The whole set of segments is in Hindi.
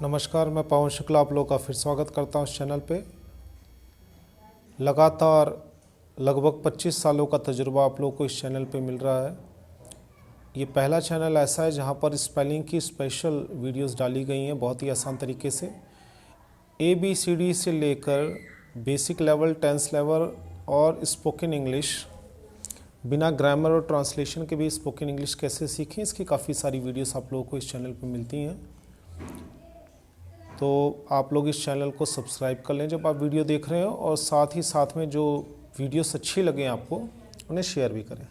नमस्कार, मैं पवन शुक्ला आप लोगों का फिर स्वागत करता हूं इस चैनल पे। लगातार लगभग 25 सालों का तजुर्बा आप लोगों को इस चैनल पे मिल रहा है। ये पहला चैनल ऐसा है जहां पर स्पेलिंग की स्पेशल वीडियोस डाली गई हैं बहुत ही आसान तरीके से। ABCD से लेकर बेसिक लेवल, टेंस लेवल और स्पोकन इंग्लिश, बिना ग्रामर और ट्रांसलेशन के भी स्पोकन इंग्लिश कैसे सीखें, इसकी काफ़ी सारी वीडियोस आप लोगों को इस चैनल पे मिलती हैं। तो आप लोग इस चैनल को सब्सक्राइब कर लें जब आप वीडियो देख रहे हो, और साथ ही साथ में जो वीडियोस अच्छी लगें आपको उन्हें शेयर भी करें।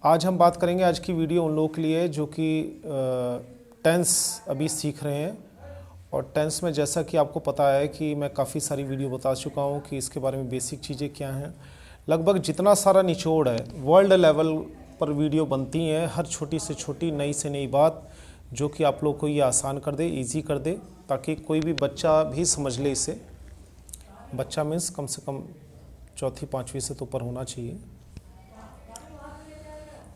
आज हम बात करेंगे, आज की वीडियो उन लोगों के लिए जो कि टेंस अभी सीख रहे हैं। और टेंस में जैसा कि आपको पता है कि मैं काफ़ी सारी वीडियो बता चुका हूँ कि इसके बारे में बेसिक चीज़ें क्या हैं। लगभग जितना सारा निचोड़ है वर्ल्ड लेवल पर वीडियो बनती हैं, हर छोटी से छोटी नई से नई बात जो कि आप लोग को ये आसान कर दे, इजी कर दे, ताकि कोई भी बच्चा भी समझ ले इसे। बच्चा मीन्स कम से कम चौथी पाँचवीं से तो ऊपर होना चाहिए।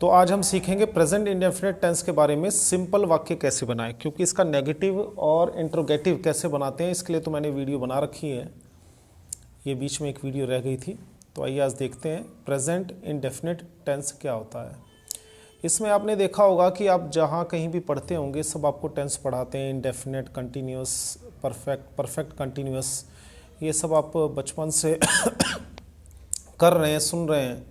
तो आज हम सीखेंगे प्रेजेंट इंडेफिनिट टेंस के बारे में, सिंपल वाक्य कैसे बनाएं, क्योंकि इसका नेगेटिव और इंट्रोगेटिव कैसे बनाते हैं इसके लिए तो मैंने वीडियो बना रखी है। ये बीच में एक वीडियो रह गई थी, तो आइए आज देखते हैं प्रेजेंट इंडेफिनिट टेंस क्या होता है। इसमें आपने देखा होगा कि आप जहाँ कहीं भी पढ़ते होंगे सब आपको टेंस पढ़ाते हैं, इंडेफिनिट, कंटिन्यूअस, परफेक्ट कंटिन्यूअस, ये सब आप बचपन से कर रहे हैं, सुन रहे हैं।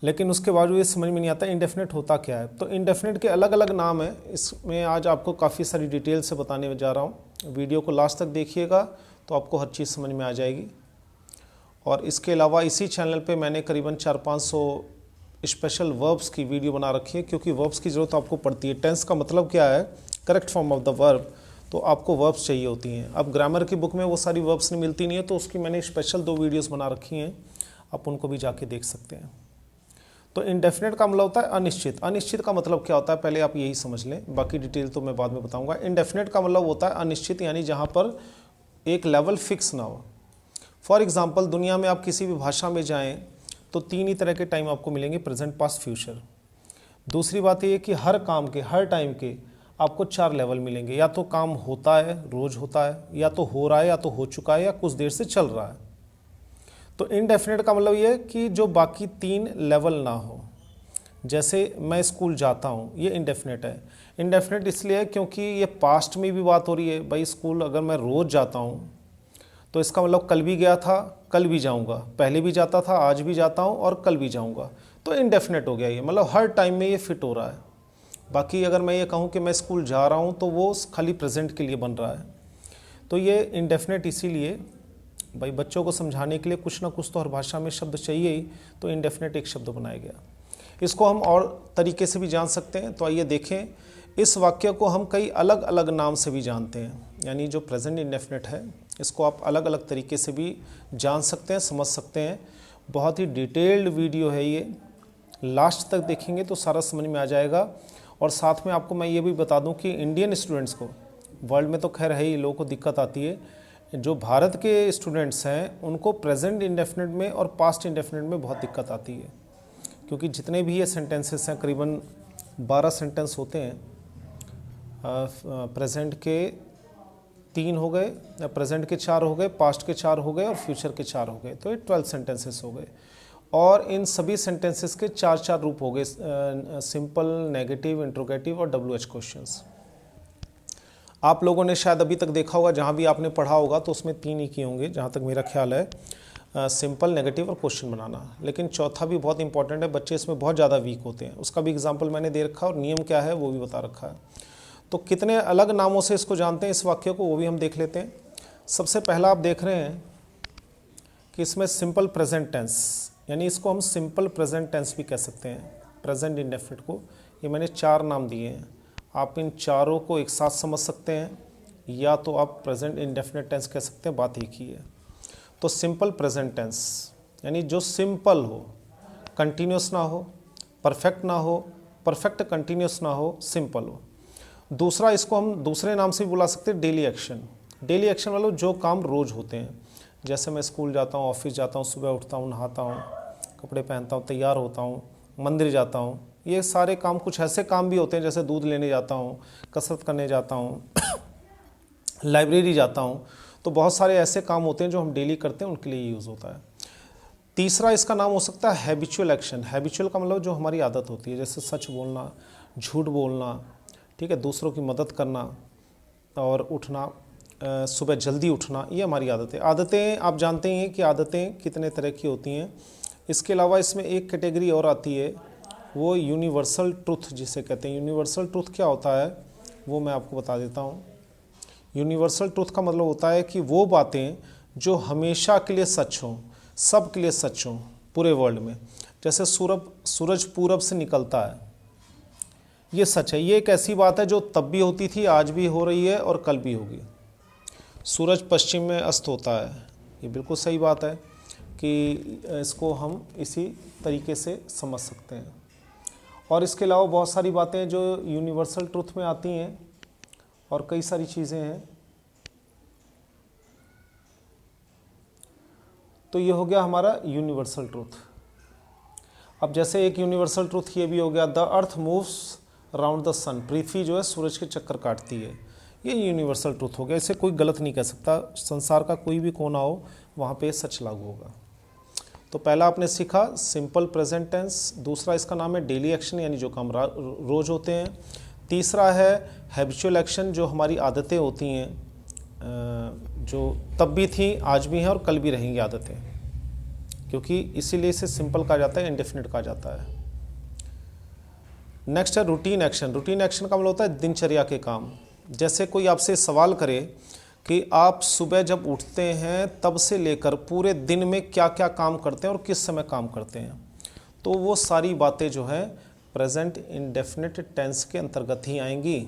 लेकिन उसके बावजूद ये समझ में नहीं आता इंडेफिनिट होता क्या है। तो इंडेफिनिट के अलग अलग नाम हैं, इसमें आज आपको काफ़ी सारी डिटेल से बताने जा रहा हूँ। वीडियो को लास्ट तक देखिएगा तो आपको हर चीज़ समझ में आ जाएगी। और इसके अलावा इसी चैनल पे मैंने करीबन 400-500 स्पेशल वर्ब्स की वीडियो बना रखी है, क्योंकि वर्ब्स की ज़रूरत आपको पड़ती है। टेंस का मतलब क्या है, correct form of the verb, तो आपको वर्ब्स चाहिए होती हैं। अब ग्रामर की बुक में वो सारी वर्ब्स नहीं मिलती नहीं है, तो उसकी मैंने स्पेशल 2 वीडियोस बना रखी हैं, आप उनको भी जाके देख सकते हैं। तो इंडेफिनिट का मतलब होता है अनिश्चित। अनिश्चित का मतलब क्या होता है पहले आप यही समझ लें, बाकी डिटेल तो मैं बाद में बताऊँगा। इंडेफिनिट का मतलब होता है अनिश्चित, यानी जहाँ पर एक लेवल फिक्स ना हो। फॉर एग्ज़ाम्पल, दुनिया में आप किसी भी भाषा में जाएँ तो 3 ही तरह के टाइम आपको मिलेंगे, प्रेजेंट, पास्ट, फ्यूचर। दूसरी बात ये कि हर काम के, हर टाइम के आपको 4 लेवल मिलेंगे। या तो काम होता है, रोज़ होता है, या तो हो रहा है, या तो हो चुका है, या कुछ देर से चल रहा है। तो इनडेफिनिट का मतलब ये है कि जो बाकी 3 लेवल ना हो। जैसे मैं स्कूल जाता हूँ, ये इनडेफिनिट है। इनडेफिनिट इसलिए है क्योंकि ये पास्ट में भी बात हो रही है। भाई स्कूल अगर मैं रोज़ जाता हूँ तो इसका मतलब कल भी गया था, कल भी जाऊंगा, पहले भी जाता था, आज भी जाता हूं और कल भी जाऊंगा। तो इनडेफिनेट हो गया ये, मतलब हर टाइम में ये फिट हो रहा है। बाकी अगर मैं ये कहूं कि मैं स्कूल जा रहा हूं तो वो खाली प्रेजेंट के लिए बन रहा है। तो ये इनडेफिनेट इसीलिए, भाई बच्चों को समझाने के लिए कुछ ना कुछ तो हर भाषा में शब्द चाहिए ही, तो इनडेफिनेट एक शब्द बनाया गया। इसको हम और तरीके से भी जान सकते हैं। तो आइए देखें, इस वाक्य को हम कई अलग अलग नाम से भी जानते हैं। यानी जो प्रेजेंट इंडेफिनिट है इसको आप अलग अलग तरीके से भी जान सकते हैं, समझ सकते हैं। बहुत ही डिटेल्ड वीडियो है ये, लास्ट तक देखेंगे तो सारा समझ में आ जाएगा। और साथ में आपको मैं ये भी बता दूं कि इंडियन स्टूडेंट्स को, वर्ल्ड में तो खैर है ही, लोगों को दिक्कत आती है, जो भारत के स्टूडेंट्स हैं उनको प्रेजेंट इंडेफिनिट में और पास्ट इंडेफिनिट में बहुत दिक्कत आती है। क्योंकि जितने भी ये सेंटेंसेस हैं, करीबन 12 सेंटेंस होते हैं। प्रेजेंट के 3 हो गए, प्रेजेंट के 4 हो गए, पास्ट के 4 हो गए और फ्यूचर के 4 हो गए, तो ये 12 सेंटेंसेस हो गए। और इन सभी सेंटेंसेस के 4 रूप हो गए, सिंपल, नेगेटिव, इंट्रोगेटिव और WH क्वेश्चंस। आप लोगों ने शायद अभी तक देखा होगा, जहाँ भी आपने पढ़ा होगा तो उसमें 3 ही किए होंगे जहाँ तक मेरा ख्याल है, सिंपल, नेगेटिव और क्वेश्चन बनाना। लेकिन चौथा भी बहुत इंपॉर्टेंट है, बच्चे इसमें बहुत ज़्यादा वीक होते हैं। उसका भी एग्जाम्पल मैंने दे रखा है और नियम क्या है वो भी बता रखा है। तो कितने अलग नामों से इसको जानते हैं इस वाक्य को, वो भी हम देख लेते हैं। सबसे पहला आप देख रहे हैं कि इसमें सिंपल प्रेजेंट टेंस, यानी इसको हम सिंपल प्रेजेंट टेंस भी कह सकते हैं, प्रेजेंट इंडेफिनिट को। ये मैंने 4 नाम दिए हैं, आप इन चारों को एक साथ समझ सकते हैं, या तो आप प्रेजेंट इंडेफिनिट टेंस कह सकते हैं, बात एक ही है। तो सिंपल प्रेजेंट टेंस यानी जो सिंपल हो, कंटिन्यूस ना हो, परफेक्ट ना हो, परफेक्ट कंटिन्यूस ना हो, सिंपल हो। दूसरा, इसको हम दूसरे नाम से भी बुला सकते हैं, डेली एक्शन। डेली एक्शन वालों जो काम रोज़ होते हैं, जैसे मैं स्कूल जाता हूँ, ऑफिस जाता हूँ, सुबह उठता हूँ, नहाता हूँ, कपड़े पहनता हूँ, तैयार होता हूँ, मंदिर जाता हूँ। ये सारे काम, कुछ ऐसे काम भी होते हैं जैसे दूध लेने जाता हूँ, कसरत करने जाता हूँ, लाइब्रेरी जाता हूँ। तो बहुत सारे ऐसे काम होते हैं जो हम डेली करते हैं, उनके लिए यूज़ होता है। तीसरा इसका नाम हो सकता है हैबिचुअल एक्शन। हैबिचुअल का मतलब जो हमारी आदत होती है, जैसे सच बोलना, झूठ बोलना, ठीक है, दूसरों की मदद करना और उठना, सुबह जल्दी उठना, ये हमारी आदतें। आदतें आप जानते हैं कि आदतें कितने तरह की होती हैं। इसके अलावा इसमें एक कैटेगरी और आती है, वो यूनिवर्सल ट्रुथ जिसे कहते हैं। यूनिवर्सल ट्रुथ क्या होता है वो मैं आपको बता देता हूँ। यूनिवर्सल ट्रुथ का मतलब होता है कि वो बातें जो हमेशा के लिए सच हों, सब के लिए सच हों पूरे वर्ल्ड में। जैसे सूरज पूरब से निकलता है, ये सच है। ये एक ऐसी बात है जो तब भी होती थी, आज भी हो रही है और कल भी होगी। सूरज पश्चिम में अस्त होता है, ये बिल्कुल सही बात है कि इसको हम इसी तरीके से समझ सकते हैं। और इसके अलावा बहुत सारी बातें जो यूनिवर्सल ट्रुथ में आती हैं और कई सारी चीज़ें हैं। तो ये हो गया हमारा यूनिवर्सल ट्रुथ। अब जैसे एक यूनिवर्सल ट्रुथ ये भी हो गया, the earth moves around the sun. पृथ्वी जो है सूरज के चक्कर काटती है, ये यूनिवर्सल ट्रुथ हो गया। इसे कोई गलत नहीं कह सकता। संसार का कोई भी कोना हो वहाँ पे सच लागू होगा। तो पहला आपने सीखा सिंपल प्रेजेंट टेंस। दूसरा इसका नाम है डेली एक्शन, यानी जो काम रोज होते हैं। तीसरा है हैबिचुअल एक्शन, जो हमारी आदतें होती हैं, जो तब भी थी, आज भी हैं और कल भी रहेंगी आदतें, क्योंकि इसीलिए इसे सिंपल कहा जाता है, इंडेफिनिट कहा जाता है। नेक्स्ट है रूटीन एक्शन। रूटीन एक्शन का मतलब होता है दिनचर्या के काम। जैसे कोई आपसे सवाल करे कि आप सुबह जब उठते हैं तब से लेकर पूरे दिन में क्या क्या काम करते हैं और किस समय काम करते हैं, तो वो सारी बातें जो है प्रेजेंट इंडेफिनिट टेंस के अंतर्गत ही आएंगी।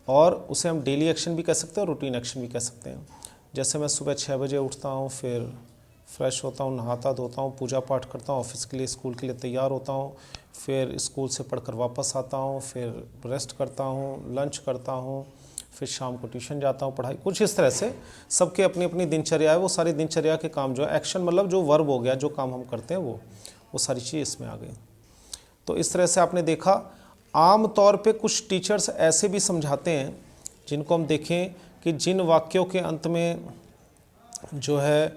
और उसे हम डेली एक्शन भी कह सकते हैं और रूटीन एक्शन भी कह सकते हैं। जैसे मैं सुबह 6 बजे उठता हूँ, फिर फ्रेश होता हूँ, नहाता धोता हूँ, पूजा पाठ करता हूँ, ऑफिस के लिए, स्कूल के लिए तैयार होता हूँ, फिर स्कूल से पढ़कर वापस आता हूँ, फिर रेस्ट करता हूँ, लंच करता हूँ, फिर शाम को ट्यूशन जाता हूँ, पढ़ाई, कुछ इस तरह से सबके अपनी अपनी दिनचर्या है। वो सारी दिनचर्या के काम जो है, एक्शन मतलब जो वर्ब हो गया, जो काम हम करते हैं वो सारी चीज़ इसमें आ गई। तो इस तरह से आपने देखा। आम तौर पे कुछ टीचर्स ऐसे भी समझाते हैं जिनको हम देखें कि जिन वाक्यों के अंत में जो है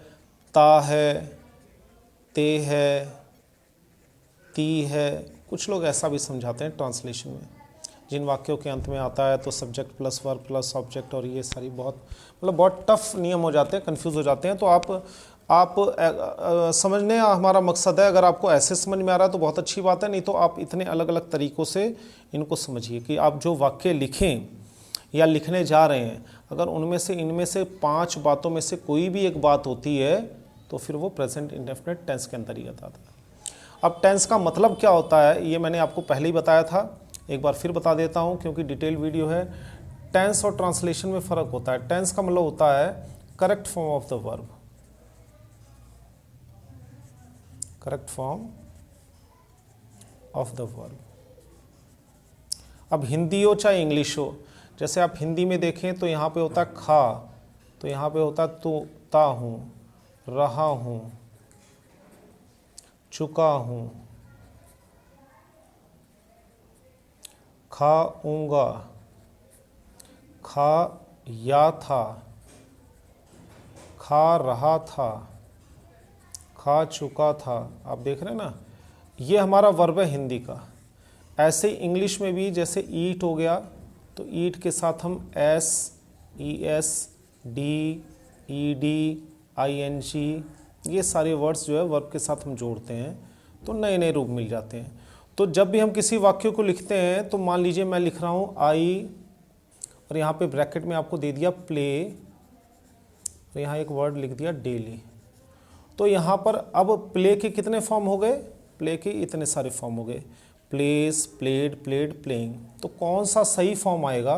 ता है, ते है, ती है, कुछ लोग ऐसा भी समझाते हैं ट्रांसलेशन में। जिन वाक्यों के अंत में आता है तो subject plus verb plus object, और ये सारी बहुत टफ नियम हो जाते हैं, कंफ्यूज हो जाते हैं। तो आप समझने हमारा मकसद है। अगर आपको ऐसे समझ में आ रहा है तो बहुत अच्छी बात है, नहीं तो आप इतने अलग अलग तरीक़ों से इनको समझिए कि आप जो वाक्य लिखें या लिखने जा रहे हैं, अगर इनमें से 5 बातों में से कोई भी एक बात होती है तो फिर वो प्रेजेंट इंडेफिनिट टेंस के अंतर्गत आता है। अब टेंस का मतलब क्या होता है ये मैंने आपको पहले ही बताया था, एक बार फिर बता देता हूँ क्योंकि डिटेल वीडियो है। टेंस और ट्रांसलेशन में फ़र्क होता है। टेंस का मतलब होता है correct form of the verb, correct form of the verb. अब हिंदी हो चाहे इंग्लिश हो, जैसे आप हिंदी में देखें तो यहाँ पे होता है खा, तो यहाँ पे होता है तो ता हूँ, रहा हूँ, चुका हूँ, खाऊंगा, खा या था, खा रहा था, खा चुका था। आप देख रहे हैं ना, ये हमारा वर्ब है हिंदी का। ऐसे इंग्लिश में भी जैसे ईट हो गया तो ईट के साथ हम S, E S, D, E D, I N G, ये सारे वर्ड्स जो है वर्ब के साथ हम जोड़ते हैं तो नए नए रूप मिल जाते हैं। तो जब भी हम किसी वाक्य को लिखते हैं तो मान लीजिए मैं लिख रहा हूँ आई, और यहाँ पे ब्रैकेट में आपको दे दिया प्ले, और यहाँ एक वर्ड लिख दिया डेली। तो यहाँ पर अब प्ले के कितने फॉर्म हो गए? प्ले के इतने सारे फॉर्म हो गए, प्लेस, प्लेड, प्लेड, प्लेइंग। तो कौन सा सही फॉर्म आएगा?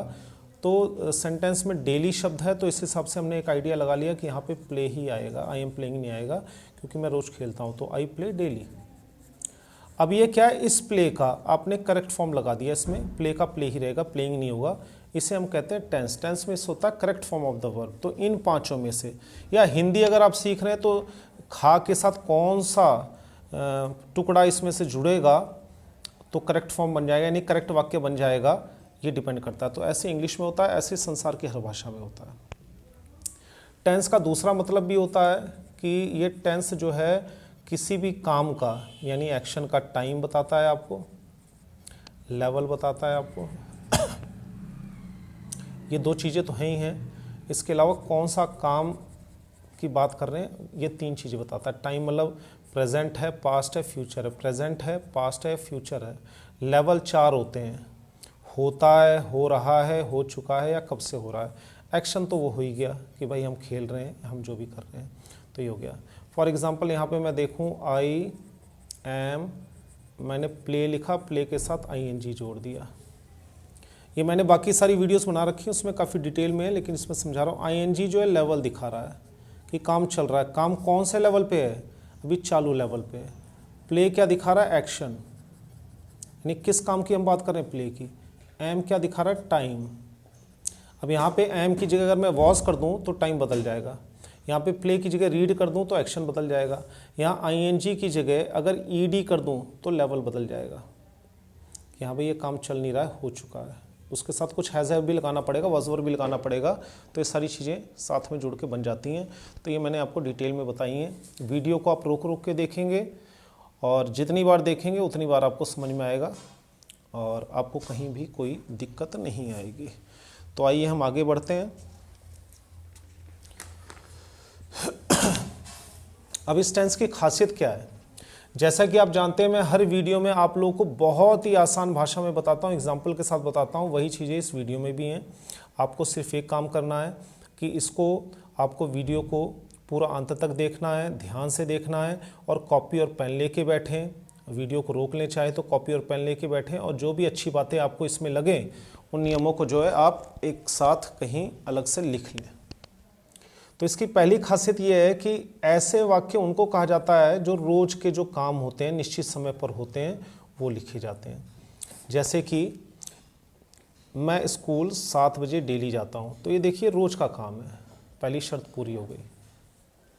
तो सेंटेंस में डेली शब्द है तो इस हिसाब से हमने एक आइडिया लगा लिया कि यहाँ पे प्ले ही आएगा, आई एम प्लेइंग नहीं आएगा क्योंकि मैं रोज़ खेलता हूँ, तो आई प्ले डेली। अब ये क्या है? इस प्ले का आपने करेक्ट फॉर्म लगा दिया, इसमें प्ले का प्ले ही रहेगा, प्लेइंग नहीं होगा। इसे हम कहते हैं टेंस। टेंस में इस होता है correct form of the verb. तो इन पांचों में से, या हिंदी अगर आप सीख रहे हैं तो खा के साथ कौन सा टुकड़ा इसमें से जुड़ेगा तो करेक्ट फॉर्म बन जाएगा, यानी करेक्ट वाक्य बन जाएगा, ये डिपेंड करता है। तो ऐसे इंग्लिश में होता है, ऐसे संसार की हर भाषा में होता है। टेंस का दूसरा मतलब भी होता है कि ये टेंस जो है किसी भी काम का यानी एक्शन का टाइम बताता है आपको, लेवल बताता है आपको, ये दो चीज़ें तो हैं ही हैं। इसके अलावा कौन सा काम की बात कर रहे हैं, ये तीन चीज़ें बताता है। टाइम मतलब प्रेजेंट है, पास्ट है, फ्यूचर है। प्रेजेंट है, पास्ट है, फ्यूचर है। लेवल 4 होते हैं, होता है, हो रहा है, हो चुका है या कब से हो रहा है। एक्शन तो वो हो ही गया कि भाई हम खेल रहे हैं, हम जो भी कर रहे हैं, तो ये हो गया। फॉर एग्जांपल यहाँ पे मैं देखूँ आई एम, मैंने प्ले लिखा, प्ले के साथ ING जोड़ दिया। ये मैंने बाकी सारी वीडियोस बना रखी हैं, उसमें काफ़ी डिटेल में है, लेकिन इसमें समझा रहा हूँ। ING जो है लेवल दिखा रहा है कि काम चल रहा है। काम कौन से लेवल पे है, अभी चालू लेवल पे है। प्ले क्या दिखा रहा है, एक्शन, यानी किस काम की हम बात कर रहे हैं, प्ले की। एम क्या दिखा रहा है, टाइम। अब यहाँ पे एम की जगह अगर मैं वॉज कर दूँ तो टाइम बदल जाएगा। यहाँ पे प्ले की जगह रीड कर दूँ तो एक्शन बदल जाएगा। यहाँ ING की जगह अगर ED कर दूँ तो लेवल बदल जाएगा। यहाँ पे ये काम चल नहीं रहा है, हो चुका है। उसके साथ कुछ हैज़ हैव भी लगाना पड़ेगा, वॉज वर भी लगाना पड़ेगा, तो ये सारी चीज़ें साथ में जुड़ के बन जाती हैं। तो ये मैंने आपको डिटेल में बताई हैं। वीडियो को आप रोक रोक के देखेंगे और जितनी बार देखेंगे उतनी बार आपको समझ में आएगा और आपको कहीं भी कोई दिक्कत नहीं आएगी। तो आइए हम आगे बढ़ते हैं। अब इस टेंस की खासियत क्या है, जैसा कि आप जानते हैं मैं हर वीडियो में आप लोगों को बहुत ही आसान भाषा में बताता हूँ, एग्जाम्पल के साथ बताता हूँ। वही चीज़ें इस वीडियो में भी हैं। आपको सिर्फ एक काम करना है कि इसको आपको वीडियो को पूरा अंत तक देखना है, ध्यान से देखना है और कॉपी और पेन लेके बैठें। वीडियो को रोक लें चाहे तो कॉपी और पेन लेके बैठें और जो भी अच्छी बातें आपको इसमें लगें उन नियमों को जो है आप एक साथ कहीं अलग से लिख लें। तो इसकी पहली खासियत यह है कि ऐसे वाक्य उनको कहा जाता है जो रोज के जो काम होते हैं, निश्चित समय पर होते हैं, वो लिखे जाते हैं। जैसे कि मैं स्कूल 7 बजे डेली जाता हूँ, तो ये देखिए रोज का काम है। पहली शर्त पूरी हो गई।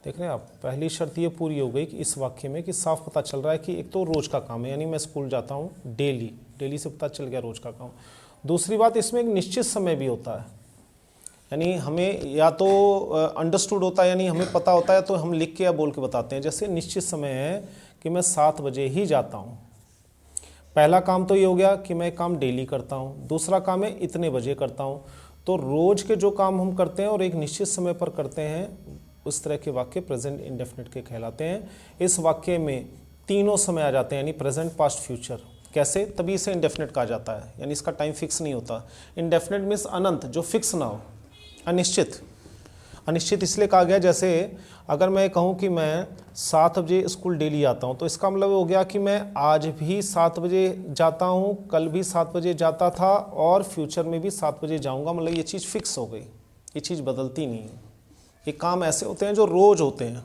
देख रहे हैं आप, पहली शर्त ये पूरी हो गई कि इस वाक्य में कि साफ पता चल रहा है कि एक तो रोज का काम है, यानी मैं स्कूल जाता हूँ डेली, डेली से पता चल गया रोज का काम। दूसरी बात, इसमें एक निश्चित समय भी होता है, यानी हमें या तो अंडरस्टूड होता है, यानी हमें पता होता है तो हम लिख के या बोल के बताते हैं। जैसे निश्चित समय है कि मैं 7 बजे ही जाता हूँ। पहला काम तो ये हो गया कि मैं काम डेली करता हूँ, दूसरा काम है इतने बजे करता हूँ। तो रोज के जो काम हम करते हैं और एक निश्चित समय पर करते हैं, उस तरह के वाक्य प्रेजेंट इंडेफिनिट के कहलाते हैं। इस वाक्य में तीनों समय आ जाते हैं, यानी प्रेजेंट, पास्ट, फ्यूचर। कैसे? तभी इसे इंडेफिनिट कहा जाता है, यानी इसका टाइम फिक्स नहीं होता। इंडेफिनिट मीन्स अनंत, जो फिक्स ना हो, अनिश्चित। अनिश्चित इसलिए कहा गया, जैसे अगर मैं कहूँ कि मैं 7 बजे स्कूल डेली आता हूँ, तो इसका मतलब हो गया कि मैं आज भी 7 बजे जाता हूँ, कल भी 7 बजे जाता था और फ्यूचर में भी 7 बजे जाऊँगा। मतलब ये चीज़ फिक्स हो गई, ये चीज़ बदलती नहीं है। ये काम ऐसे होते हैं जो रोज होते हैं।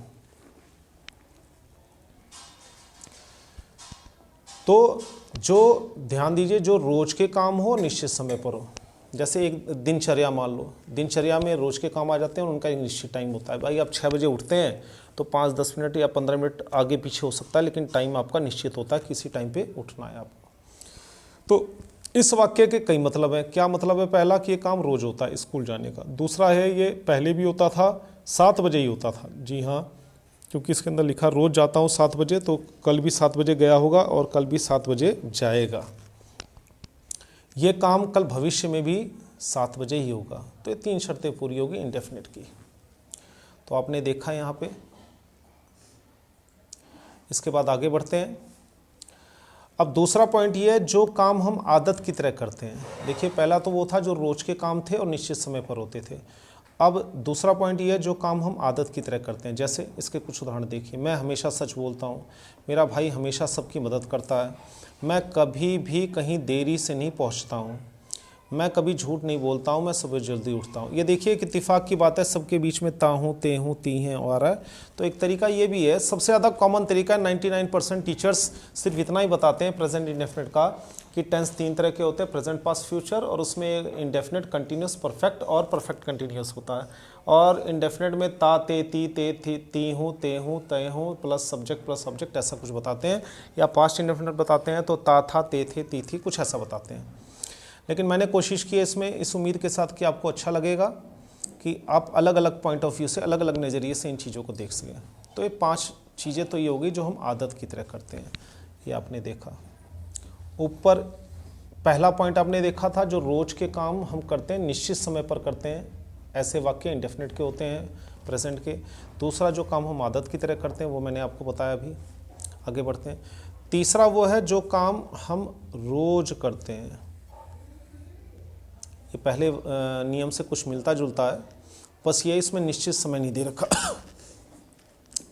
तो जो ध्यान दीजिए, जो रोज के काम हो, निश्चित समय पर हो। जैसे एक दिनचर्या मान लो, दिनचर्या में रोज के काम आ जाते हैं और उनका एक निश्चित टाइम होता है। भाई आप 6 बजे उठते हैं तो 5-10 मिनट या 15 मिनट आगे पीछे हो सकता है, लेकिन टाइम आपका निश्चित होता है, किसी टाइम पे उठना है आपको। तो इस वाक्य के कई मतलब हैं। क्या मतलब है? पहला कि ये काम रोज होता है स्कूल जाने का। दूसरा है ये पहले भी होता था, 7 बजे ही होता था। जी हाँ, क्योंकि इसके अंदर लिखा रोज जाता हूँ 7 बजे, तो कल भी 7 बजे गया होगा और कल भी 7 बजे जाएगा। ये काम कल भविष्य में भी 7 बजे ही होगा। तो ये 3 शर्तें पूरी होगी इंडेफिनिट की। तो आपने देखा यहाँ पे। इसके बाद आगे बढ़ते हैं। अब दूसरा पॉइंट ये है, जो काम हम आदत की तरह करते हैं। देखिए पहला तो वो था जो रोज के काम थे और निश्चित समय पर होते थे। अब दूसरा पॉइंट ये है, जो काम हम आदत की तरह करते हैं। जैसे इसके कुछ उदाहरण देखिए। मैं हमेशा सच बोलता हूँ, मेरा भाई हमेशा सबकी मदद करता है, मैं कभी भी कहीं देरी से नहीं पहुँचता हूँ, मैं कभी झूठ नहीं बोलता हूँ, मैं सुबह जल्दी उठता हूँ। ये देखिए कि इत्तेफाक की बात है, सबके बीच में ता हूँ, ते हूँ, ती हैं आ रहा है। तो एक तरीका ये भी है, सबसे ज़्यादा कॉमन तरीका है। 99% टीचर्स सिर्फ इतना ही बताते हैं प्रेजेंट इंडेफिनिट का कि टेंस 3 तरह के होते हैं, प्रेजेंट, पास्ट, फ्यूचर, और उसमें इंडेफिनिट, कंटिन्यूस, परफेक्ट और परफेक्ट कंटिन्यूस होता है। और इंडेफिनेट में ता, ते, ती, ते, थी, ती हूँ, ते हूँ, तय हूँ प्लस सब्जेक्ट ऐसा कुछ बताते हैं, या पास्ट इंडेफिनेट बताते हैं तो ता था, ते थे, ती थी, कुछ ऐसा बताते हैं। लेकिन मैंने कोशिश की है इसमें इस उम्मीद के साथ कि आपको अच्छा लगेगा, कि आप अलग अलग पॉइंट ऑफ व्यू से, अलग अलग नज़रिए से इन चीज़ों को देख सकें। तो ये 5 चीज़ें तो ये होगी जो हम आदत की तरह करते हैं। ये आपने देखा ऊपर पहला पॉइंट आपने देखा था, जो रोज के काम हम करते हैं निश्चित समय पर करते हैं, ऐसे वाक्य इंडेफिनिट के होते हैं प्रेजेंट के। दूसरा जो काम हम आदत की तरह करते हैं वो मैंने आपको बताया अभी। आगे बढ़ते हैं। तीसरा वो है जो काम हम रोज करते हैं। ये पहले नियम से कुछ मिलता जुलता है, बस ये इसमें निश्चित समय नहीं दे रखा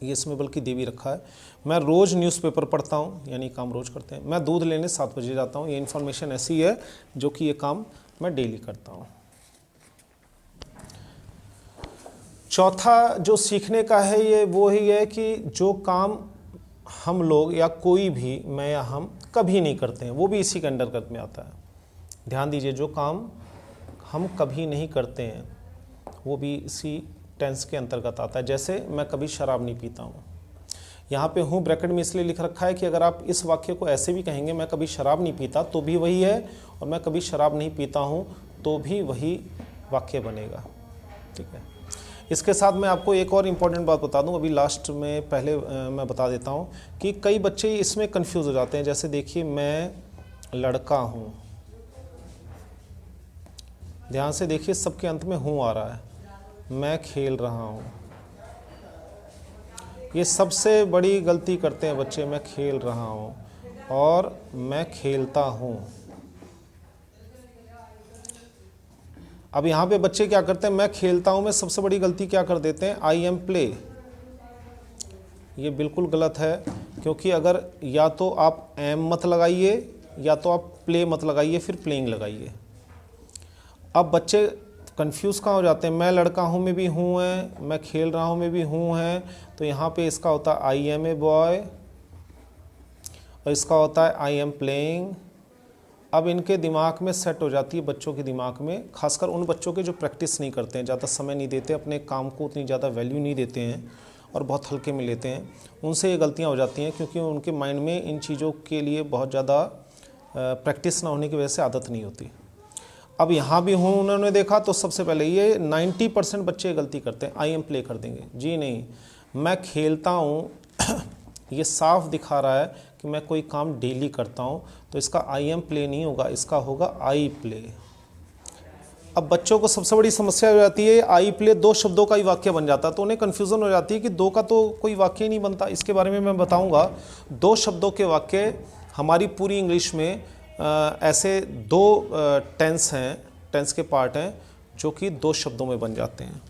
ये इसमें बल्कि दे भी रखा है। मैं रोज़ न्यूज़पेपर पढ़ता हूँ, यानी काम रोज़ करते हैं। मैं दूध लेने 7 बजे जाता हूँ, ये इन्फॉर्मेशन ऐसी है जो कि ये काम मैं डेली करता हूँ। चौथा जो सीखने का है ये वो ही है कि जो काम हम लोग या कोई भी, मैं या हम कभी नहीं करते हैं, वो भी इसी के अंतर्गत में आता है। ध्यान दीजिए, जो काम हम कभी नहीं करते हैं वो भी इसी टेंस के अंतर्गत आता है। जैसे मैं कभी शराब नहीं पीता हूँ, यहाँ पे हूँ ब्रैकेट में इसलिए लिख रखा है कि अगर आप इस वाक्य को ऐसे भी कहेंगे, मैं कभी शराब नहीं पीता, तो भी वही है, और मैं कभी शराब नहीं पीता हूँ तो भी वही वाक्य बनेगा। ठीक है। इसके साथ मैं आपको एक और इम्पॉर्टेंट बात बता दूं, अभी लास्ट में पहले मैं बता देता हूं कि कई बच्चे इसमें कंफ्यूज हो जाते हैं। जैसे देखिए, मैं लड़का हूं, ध्यान से देखिए सबके अंत में हूं आ रहा है। मैं खेल रहा हूं, ये सबसे बड़ी गलती करते हैं बच्चे। मैं खेल रहा हूं और मैं खेलता हूं। अब यहाँ पे बच्चे क्या करते हैं, मैं खेलता हूँ में सबसे बड़ी गलती क्या कर देते हैं, आई एम प्ले। ये बिल्कुल गलत है, क्योंकि अगर या तो आप एम मत लगाइए या तो आप प्ले मत लगाइए, फिर प्लेइंग लगाइए। अब बच्चे कंफ्यूज कहाँ हो जाते हैं, मैं लड़का हूँ में भी हूँ है, मैं खेल रहा हूँ में भी हूँ है, तो यहाँ पे इसका होता है आई एम ए बॉय और इसका होता है आई एम प्लेइंग। अब इनके दिमाग में सेट हो जाती है, बच्चों के दिमाग में, खासकर उन बच्चों के जो प्रैक्टिस नहीं करते हैं, ज़्यादा समय नहीं देते, अपने काम को उतनी ज़्यादा वैल्यू नहीं देते हैं और बहुत हल्के में लेते हैं, उनसे ये गलतियाँ हो जाती हैं, क्योंकि उनके माइंड में इन चीज़ों के लिए बहुत ज़्यादा प्रैक्टिस ना होने की वजह से आदत नहीं होती। अब यहाँ भी हूँ उन्होंने देखा तो सबसे पहले ये 90% बच्चे गलती करते हैं, आई एम प्ले कर देंगे। जी नहीं, मैं खेलता हूँ ये साफ दिखा रहा है कि मैं कोई काम डेली करता हूँ, तो इसका आई एम प्ले नहीं होगा, इसका होगा आई प्ले। अब बच्चों को सबसे बड़ी समस्या हो जाती है, आई प्ले 2 शब्दों का ही वाक्य बन जाता है, तो उन्हें कन्फ्यूज़न हो जाती है कि 2 का तो कोई वाक्य ही नहीं बनता। इसके बारे में मैं बताऊंगा। 2 शब्दों के वाक्य हमारी पूरी इंग्लिश में ऐसे 2 टेंस हैं, टेंस के पार्ट हैं जो कि 2 शब्दों में बन जाते हैं।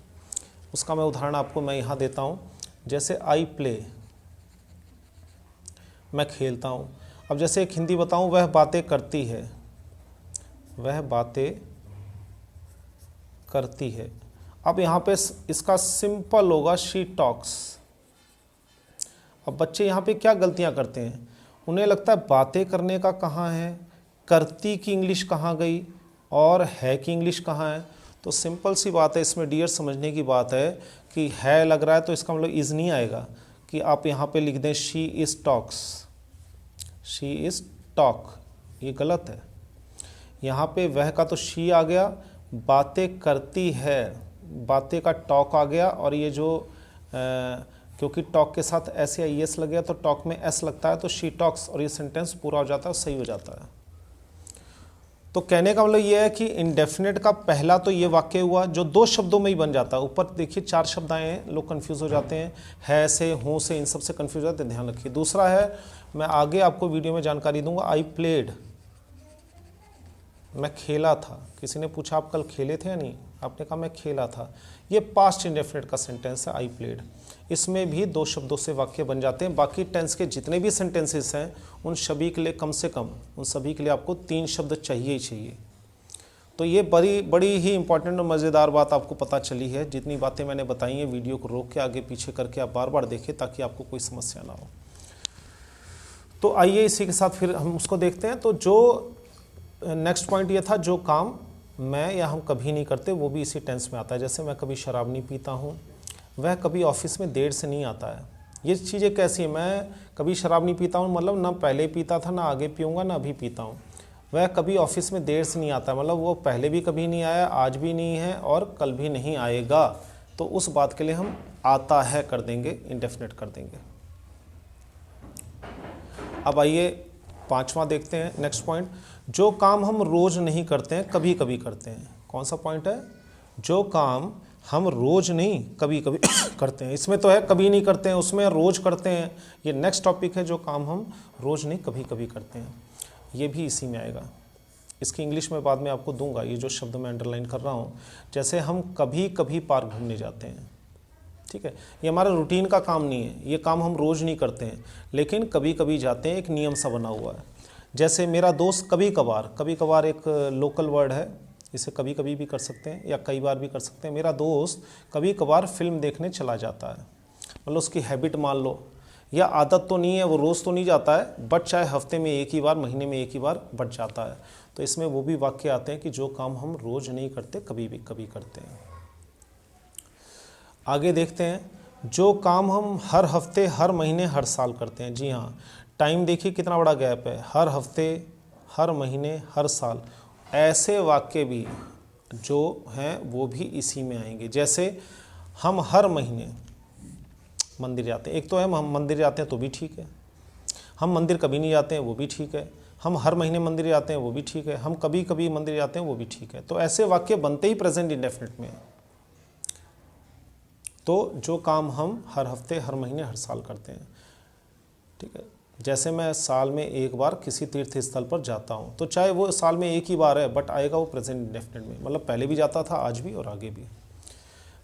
उसका मैं उदाहरण आपको मैं यहाँ देता हूँ। जैसे आई प्ले, मैं खेलता हूँ। अब जैसे एक हिंदी बताऊँ, वह बातें करती है, वह बातें करती है। अब यहाँ पे इसका सिंपल होगा शी टॉक्स। अब बच्चे यहाँ पे क्या गलतियाँ करते हैं, उन्हें लगता है बातें करने का कहाँ है, करती की इंग्लिश कहाँ गई और है की इंग्लिश कहाँ है। तो सिंपल सी बात है, इसमें डियर समझने की बात है कि है लग रहा है तो इसका मतलब इज़ नहीं आएगा, कि आप यहाँ पे लिख दें she is talks, she is talk, ये गलत है। यहाँ पे वह का तो शी आ गया, बातें करती है, बातें का टॉक आ गया, और ये जो क्योंकि टॉक के साथ एस या ई एस लग गया तो टॉक में एस लगता है, तो शी टॉक्स, और ये सेंटेंस पूरा हो जाता है, सही हो जाता है। तो कहने का मतलब ये है कि इंडेफिनेट का पहला तो ये वाक्य हुआ जो 2 शब्दों में ही बन जाता है। ऊपर देखिए 4 शब्द आए हैं, लोग कंफ्यूज हो जाते हैं, है से, हूँ से, इन सब से कंफ्यूज हो जाते हैं, ध्यान रखिए। दूसरा है, मैं आगे आपको वीडियो में जानकारी दूंगा, आई प्लेड, मैं खेला था। किसी ने पूछा आप कल खेले थे या नहीं, आपने कहा मैं खेला था। ये पास्ट इंडेफिनिट का सेंटेंस है, आई प्लेड। इसमें भी 2 शब्दों से वाक्य बन जाते हैं। बाकी टेंस के जितने भी सेंटेंसेस हैं उन सभी के लिए कम से कम, उन सभी के लिए आपको 3 शब्द चाहिए ही चाहिए। तो ये बड़ी ही इंपॉर्टेंट और मज़ेदार बात आपको पता चली है। जितनी बातें मैंने बताई हैं, वीडियो को रोक के आगे पीछे करके आप बार बार देखें ताकि आपको कोई समस्या ना हो। तो आइए इसी के साथ फिर हम उसको देखते हैं। तो जो नेक्स्ट पॉइंट ये था, जो काम मैं या हम कभी नहीं करते वो भी इसी टेंस में आता है। जैसे मैं कभी शराब नहीं पीता हूँ, वह कभी ऑफिस में देर से नहीं आता है। ये चीज़ें कैसी है, मैं कभी शराब नहीं पीता हूँ मतलब ना पहले पीता था, ना आगे पीऊँगा, ना अभी पीता हूँ। वह कभी ऑफिस में देर से नहीं आता मतलब वो पहले भी कभी नहीं आया, आज भी नहीं है और कल भी नहीं आएगा। तो उस बात के लिए हम आता है कर देंगे, इंडेफिनिट कर देंगे। अब आइए 5वां देखते हैं, नेक्स्ट पॉइंट। जो काम हम रोज नहीं करते हैं, कभी कभी करते हैं। कौन सा पॉइंट है? जो काम हम रोज नहीं कभी कभी करते हैं। इसमें तो है कभी नहीं करते हैं, उसमें रोज करते हैं। ये नेक्स्ट टॉपिक है, जो काम हम रोज नहीं कभी कभी करते हैं, ये भी इसी में आएगा। इसकी इंग्लिश में बाद में आपको दूंगा, ये जो शब्द मैं अंडरलाइन कर रहा हूँ। जैसे हम कभी कभी पार्क घूमने जाते हैं, ठीक है, ये हमारा रूटीन का काम नहीं है, ये काम हम रोज़ नहीं करते हैं, लेकिन कभी कभी जाते हैं, एक नियम सा बना हुआ है। जैसे मेरा दोस्त कभी कभार एक लोकल वर्ड है, इसे कभी कभी भी कर सकते हैं या कई बार भी कर सकते हैं। मेरा दोस्त कभी कभार फिल्म देखने चला जाता है, मतलब उसकी हैबिट मान लो, या आदत तो नहीं है, वो रोज़ तो नहीं जाता है, बट चाहे हफ्ते में एक ही बार, महीने में एक ही बार बट जाता है। तो इसमें वो भी वाक्य आते हैं कि जो काम हम रोज़ नहीं करते, कभी भी कभी करते हैं। आगे देखते हैं, जो काम हम हर हफ्ते, हर महीने, हर साल करते हैं। जी हाँ, टाइम देखिए कितना बड़ा गैप है, हर हफ्ते, हर महीने, हर साल। ऐसे वाक्य भी जो हैं वो भी इसी में आएंगे। जैसे हम हर महीने मंदिर जाते हैं, एक तो है हम मंदिर जाते हैं तो भी ठीक है, हम मंदिर कभी नहीं जाते हैं वो भी ठीक है, हम हर महीने मंदिर जाते हैं वो भी ठीक है, हम कभी कभी मंदिर जाते हैं वो भी ठीक है। तो ऐसे वाक्य बनते ही प्रेजेंट इंडेफिनिट में है। तो जो काम हम हर हफ्ते, हर महीने, हर साल करते हैं, ठीक है। जैसे मैं साल में एक बार किसी तीर्थ स्थल पर जाता हूँ, तो चाहे वो साल में एक ही बार है, बट आएगा वो प्रेजेंट इंडेफिनिट में, मतलब पहले भी जाता था, आज भी और आगे भी।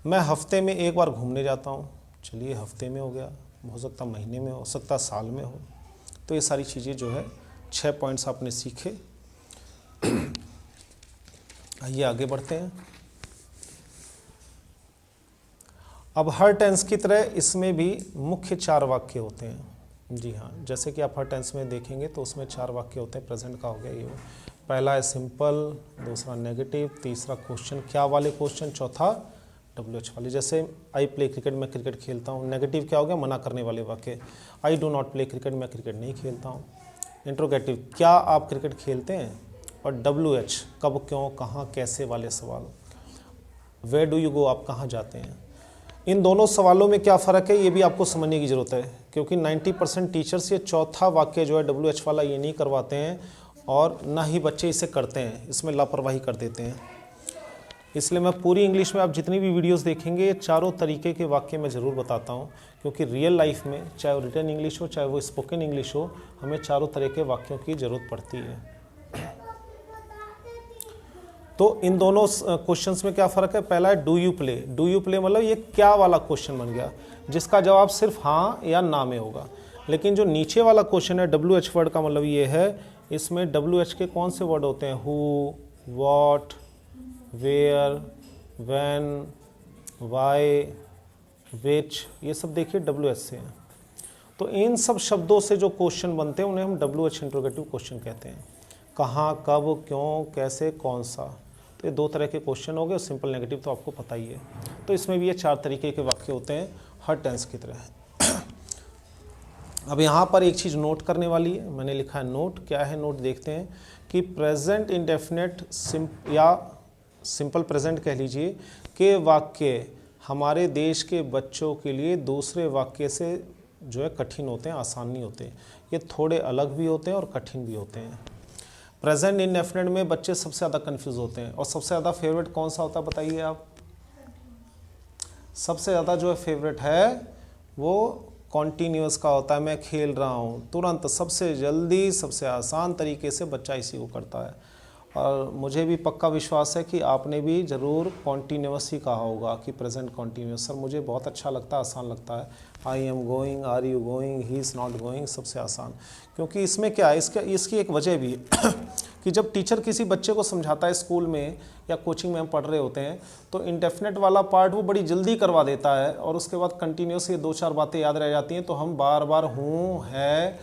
मैं हफ्ते में एक बार घूमने जाता हूँ, चलिए हफ्ते में हो गया, हो सकता महीने में, हो सकता साल में हो। तो ये सारी चीज़ें जो है 6 पॉइंट्स आपने सीखे। आइए आगे बढ़ते हैं। अब हर टेंस की तरह इसमें भी मुख्य 4 वाक्य होते हैं। जी हाँ, जैसे कि आप हर टेंस में देखेंगे तो उसमें 4 वाक्य होते हैं। प्रेजेंट का हो गया ये, पहला है सिंपल, दूसरा नेगेटिव, तीसरा क्वेश्चन क्या वाले क्वेश्चन, चौथा WH वाले। जैसे आई प्ले क्रिकेट, मैं क्रिकेट खेलता हूँ। नेगेटिव क्या हो गया, मना करने वाले वाक्य, आई डू नॉट प्ले क्रिकेट, मैं क्रिकेट नहीं खेलता हूँ। इंट्रोगेटिव, क्या आप क्रिकेट खेलते हैं। और WH कब, क्यों, कहाँ, कैसे वाले सवाल। वेयर डू यू गो, आप कहाँ जाते हैं। इन दोनों सवालों में क्या फ़र्क है, ये भी आपको समझने की ज़रूरत है, क्योंकि 90% टीचर्स ये चौथा वाक्य जो है WH वाला ये नहीं करवाते हैं, और ना ही बच्चे इसे करते हैं, इसमें लापरवाही कर देते हैं। इसलिए मैं पूरी इंग्लिश में आप जितनी भी वीडियोस देखेंगे, ये चारों तरीके के वाक्य मैं ज़रूर बताता हूँ, क्योंकि रियल लाइफ में चाहे वो रिटन इंग्लिश हो, चाहे वो स्पोकन इंग्लिश हो, हमें चारों तरह के वाक्यों की ज़रूरत पड़ती है। तो इन दोनों क्वेश्चंस में क्या फ़र्क है। पहला है do you play. Do you play मतलब ये क्या वाला क्वेश्चन बन गया, जिसका जवाब सिर्फ हाँ या ना में होगा। लेकिन जो नीचे वाला क्वेश्चन है WH वर्ड का मतलब ये है, इसमें WH के कौन से वर्ड होते हैं, who, what, where, when, why, which, ये सब देखिए WH से हैं। तो इन सब शब्दों से जो क्वेश्चन बनते हैं उन्हें हम WH इंट्रोगेटिव क्वेश्चन कहते हैं। कहाँ, कब, क्यों, कैसे, कौन सा। तो ये 2 तरह के क्वेश्चन हो गए। सिंपल नेगेटिव तो आपको पता ही है। तो इसमें भी ये 4 तरीके के वाक्य होते हैं हर टेंस की तरह। अब यहाँ पर एक चीज़ नोट करने वाली है, मैंने लिखा है नोट। क्या है नोट, देखते हैं कि प्रेजेंट इंडेफिनिट या सिंपल प्रेजेंट कह लीजिए के वाक्य हमारे देश के बच्चों के लिए दूसरे वाक्य से जो है कठिन होते हैं, आसान नहीं होते। ये थोड़े अलग भी होते हैं और कठिन भी होते हैं। प्रेजेंट इंडेफिनिट में बच्चे सबसे ज़्यादा कंफ्यूज होते हैं। और सबसे ज़्यादा फेवरेट कौन सा होता है बताइए आप। सबसे ज़्यादा जो फेवरेट है वो कॉन्टीन्यूअस का होता है। मैं खेल रहा हूँ, तुरंत सबसे जल्दी सबसे आसान तरीके से बच्चा इसी को करता है। और मुझे भी पक्का विश्वास है कि आपने भी ज़रूर कॉन्टीन्यूअस ही कहा होगा कि प्रेजेंट कॉन्टीन्यूअस। सर मुझे बहुत अच्छा लगता है, आसान लगता है। I am going, are you going, he is not going, सबसे आसान। क्योंकि इसमें क्या है, इसकी एक वजह भी है कि जब टीचर किसी बच्चे को समझाता है स्कूल में या कोचिंग में हम पढ़ रहे होते हैं, तो इंडेफिनिट वाला पार्ट वो बड़ी जल्दी करवा देता है, और उसके बाद कंटिन्यूस ये 2-4 बातें याद रह जाती हैं। तो हम बार बार हूँ, है,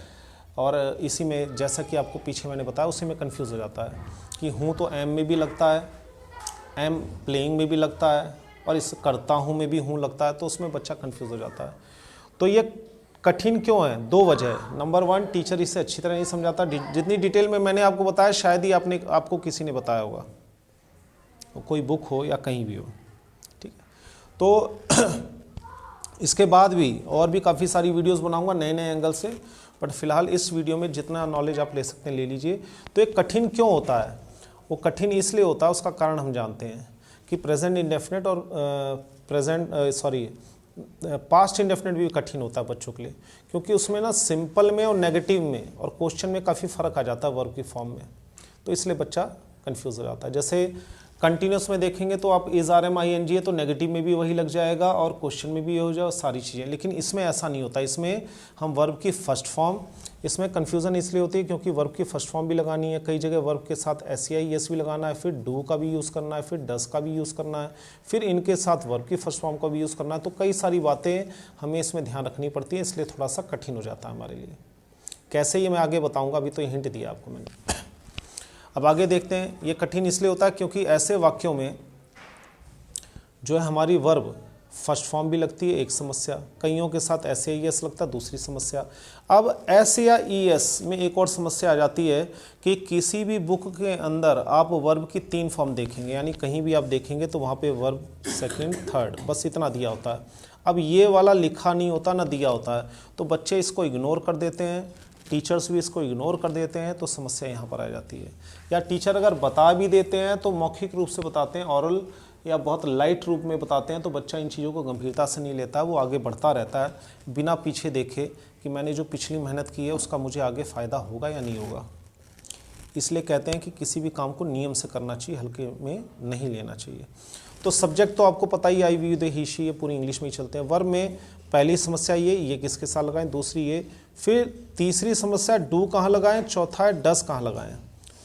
और इसी में जैसा कि आपको पीछे मैंने बताया उसी में कंफ्यूज हो जाता है कि हूँ तो एम में भी लगता है, एम प्लेइंग में भी लगता है और इस करता हूँ में भी हूँ लगता है, तो उसमें बच्चा कंफ्यूज हो जाता है। तो ये कठिन क्यों है? दो वजह है। नंबर वन, टीचर इसे अच्छी तरह नहीं समझाता। जितनी डिटेल में मैंने आपको बताया शायद ही आपको किसी ने बताया होगा, कोई बुक हो या कहीं भी हो, ठीक है। तो इसके बाद भी और भी काफ़ी सारी वीडियोस बनाऊंगा नए नए एंगल से, बट फिलहाल इस वीडियो में जितना नॉलेज आप ले सकते हैं ले लीजिए। तो ये कठिन क्यों होता है? वो कठिन इसलिए होता है, उसका कारण हम जानते हैं कि प्रेजेंट इंडेफिनिट और पास्ट इंडेफिनिट भी कठिन होता है बच्चों के लिए, क्योंकि उसमें ना सिंपल में और नेगेटिव में और क्वेश्चन में काफ़ी फ़र्क आ जाता है वर्ब की फॉर्म में, तो इसलिए बच्चा कंफ्यूज हो जाता है। जैसे कंटिन्यूस में देखेंगे तो आप is are am I N G है तो नेगेटिव में भी वही लग जाएगा और क्वेश्चन में भी हो जाए सारी चीज़ें, लेकिन इसमें ऐसा नहीं होता। इसमें हम वर्ब की फर्स्ट फॉर्म, इसमें कन्फ्यूज़न इसलिए होती है क्योंकि वर्ब की फर्स्ट फॉर्म भी लगानी है, कई जगह वर्ब के साथ एस सी आई एस भी लगाना है, फिर डू का भी यूज़ करना है, फिर डस का भी यूज़ करना है, फिर इनके साथ वर्ब की फर्स्ट फॉर्म का भी यूज़ करना है। तो कई सारी बातें हमें इसमें ध्यान रखनी पड़ती है, इसलिए थोड़ा सा कठिन हो जाता है हमारे लिए। कैसे ये मैं आगे बताऊँगा, अभी तो ये हिंट दिया आपको मैंने। अब आगे देखते हैं। ये कठिन इसलिए होता है क्योंकि ऐसे वाक्यों में जो है हमारी वर्ब फर्स्ट फॉर्म भी लगती है, एक समस्या, कईयों के साथ एस या ई एस लगता है, दूसरी समस्या। अब एस या ई एस में एक और समस्या आ जाती है कि किसी भी बुक के अंदर आप वर्ब की 3 फॉर्म देखेंगे, यानी कहीं भी आप देखेंगे तो वहाँ पे वर्ब सेकंड थर्ड बस इतना दिया होता है। अब ये वाला लिखा नहीं होता ना दिया होता है, तो बच्चे इसको इग्नोर कर देते हैं, टीचर्स भी इसको इग्नोर कर देते हैं, तो समस्या यहाँ पर आ जाती है। या टीचर अगर बता भी देते हैं तो मौखिक रूप से बताते हैं, ऑरल या बहुत लाइट रूप में बताते हैं, तो बच्चा इन चीज़ों को गंभीरता से नहीं लेता, वो आगे बढ़ता रहता है बिना पीछे देखे कि मैंने जो पिछली मेहनत की है उसका मुझे आगे फ़ायदा होगा या नहीं होगा। इसलिए कहते हैं कि किसी भी काम को नियम से करना चाहिए, हल्के में नहीं लेना चाहिए। तो सब्जेक्ट तो आपको पता ही, आई वी दे ही शी, ये पूरी इंग्लिश में ही चलते हैं। वर्ब में पहली समस्या ये किसके साथ लगाएं, दूसरी ये, फिर तीसरी समस्या डू कहाँ लगाएं, चौथा है डस कहाँ लगाएं।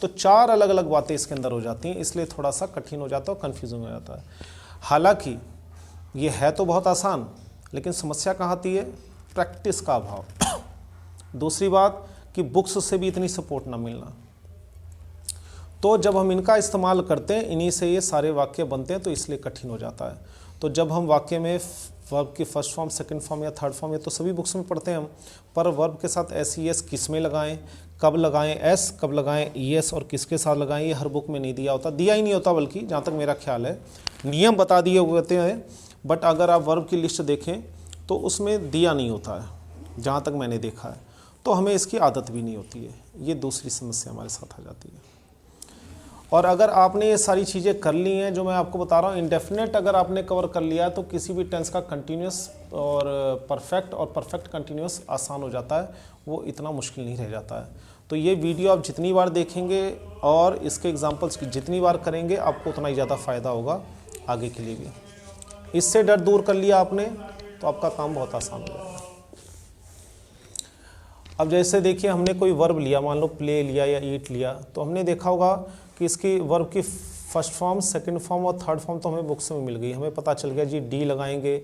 तो 4 अलग अलग बातें इसके अंदर हो जाती हैं, इसलिए थोड़ा सा कठिन हो जाता है और कन्फ्यूजन हो जाता है। हालांकि ये है तो बहुत आसान, लेकिन समस्या कहाँ आती है, प्रैक्टिस का अभाव। दूसरी बात कि बुक्स से भी इतनी सपोर्ट ना मिलना। तो जब हम इनका इस्तेमाल करते हैं, इन्हीं से ये सारे वाक्य बनते हैं, तो इसलिए कठिन हो जाता है। तो जब हम वाक्य में वर्ब की फर्स्ट फॉर्म, सेकंड फॉर्म या थर्ड फॉर्म, ये तो सभी बुक्स में पढ़ते हैं हम, पर वर्ब के साथ एस ई एस किस में लगाएं, कब लगाएं एस, कब लगाएं ई एस और किसके साथ लगाएं, ये हर बुक में नहीं दिया होता, दिया ही नहीं होता, बल्कि जहाँ तक मेरा ख्याल है नियम बता दिए होते हैं, बट अगर आप वर्ब की लिस्ट देखें तो उसमें दिया नहीं होता है जहाँ तक मैंने देखा है। तो हमें इसकी आदत भी नहीं होती है, ये दूसरी समस्या हमारे साथ आ जाती है। और अगर आपने ये सारी चीज़ें कर ली हैं जो मैं आपको बता रहा हूँ, इंडेफिनेट अगर आपने कवर कर लिया है तो किसी भी टेंस का कंटिन्यूस और परफेक्ट कंटिन्यूस आसान हो जाता है, वो इतना मुश्किल नहीं रह जाता है। तो ये वीडियो आप जितनी बार देखेंगे और इसके एग्जांपल्स की जितनी बार करेंगे, आपको उतना ही ज़्यादा फ़ायदा होगा आगे के लिए भी। इससे डर दूर कर लिया आपने तो आपका काम बहुत आसान हो जाएगा। अब जैसे देखिए, हमने कोई वर्ब लिया, मान लो प्ले लिया या ईट लिया, तो हमने देखा होगा कि इसकी वर्ब की फर्स्ट फॉर्म, सेकंड फॉर्म और थर्ड फॉर्म तो हमें बुक्स में मिल गई, हमें पता चल गया जी डी लगाएंगे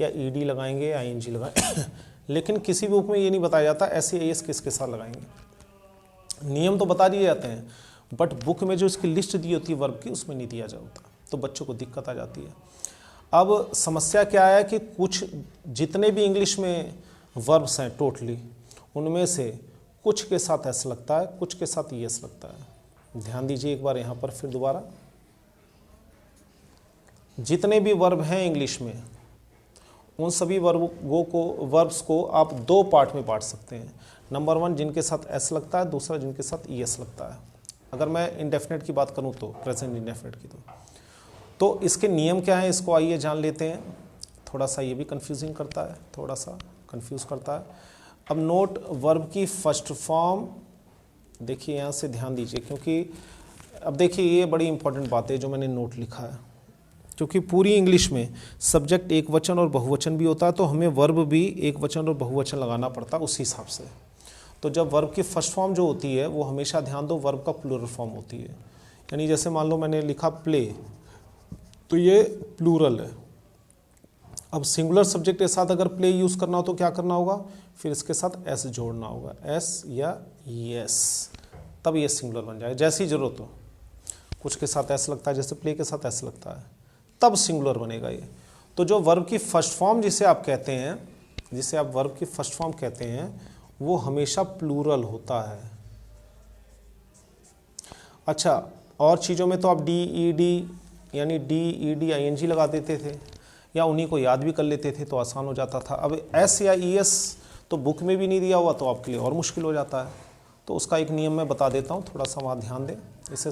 या ई डी लगाएंगे या आई एन जी लगाएंगे। लेकिन किसी भी बुक में ये नहीं बताया जाता एस ए एस किसके साथ लगाएंगे। नियम तो बता दिए जाते हैं, बट बुक में जो इसकी लिस्ट दी होती है वर्ब की, उसमें नहीं दिया जाता, तो बच्चों को दिक्कत आ जाती है। अब समस्या क्या है कि कुछ जितने भी इंग्लिश में वर्ब्स हैं टोटली, उनमें से कुछ के साथ एस लगता है, कुछ के साथ ई एस लगता है। ध्यान दीजिए एक बार यहाँ पर फिर दोबारा, जितने भी वर्ब हैं इंग्लिश में, उन सभी वर्ब्स को आप 2 पार्ट में बांट सकते हैं। नंबर 1 जिनके साथ एस लगता है, दूसरा जिनके साथ ई एस लगता है। अगर मैं इंडेफिनेट की बात करूँ तो, प्रेजेंट इंडेफिनेट की, तो इसके नियम क्या है, इसको आइए जान लेते हैं। थोड़ा सा ये भी कंफ्यूजिंग करता है, थोड़ा सा कंफ्यूज करता है। अब नोट वर्ब की फर्स्ट फॉर्म, देखिए यहाँ से ध्यान दीजिए, क्योंकि अब देखिए ये बड़ी इंपॉर्टेंट बात है जो मैंने नोट लिखा है, क्योंकि पूरी इंग्लिश में सब्जेक्ट एक वचन और बहुवचन भी होता है, तो हमें वर्ब भी एक वचन और बहुवचन लगाना पड़ता है उसी हिसाब से। तो जब वर्ब की फर्स्ट फॉर्म जो होती है, वो हमेशा ध्यान दो वर्ब का प्लूरल फॉर्म होती है। यानी जैसे मान लो मैंने लिखा प्ले, तो ये प्लूरल है। अब सिंगुलर सब्जेक्ट के साथ अगर प्ले यूज़ करना हो तो क्या करना होगा, फिर इसके साथ एस जोड़ना होगा, एस या यस, तब ये सिंगुलर बन जाए, जैसी ज़रूरत हो। कुछ के साथ एस लगता है, जैसे प्ले के साथ एस लगता है, तब सिंगुलर बनेगा ये। तो जो वर्ब की फर्स्ट फॉर्म जिसे आप कहते हैं, जिसे आप वर्ब की फर्स्ट फॉर्म कहते हैं, वो हमेशा प्लूरल होता है। अच्छा, और चीज़ों में तो आप डी ई डी यानी D E D I N G लगा देते थे, या उन्हीं को याद भी कर लेते थे तो आसान हो जाता था। अब एस या ई एस तो बुक में भी नहीं दिया हुआ, तो आपके लिए और मुश्किल हो जाता है। तो उसका एक नियम मैं बता देता हूँ, थोड़ा सा वहाँ ध्यान दें इसे।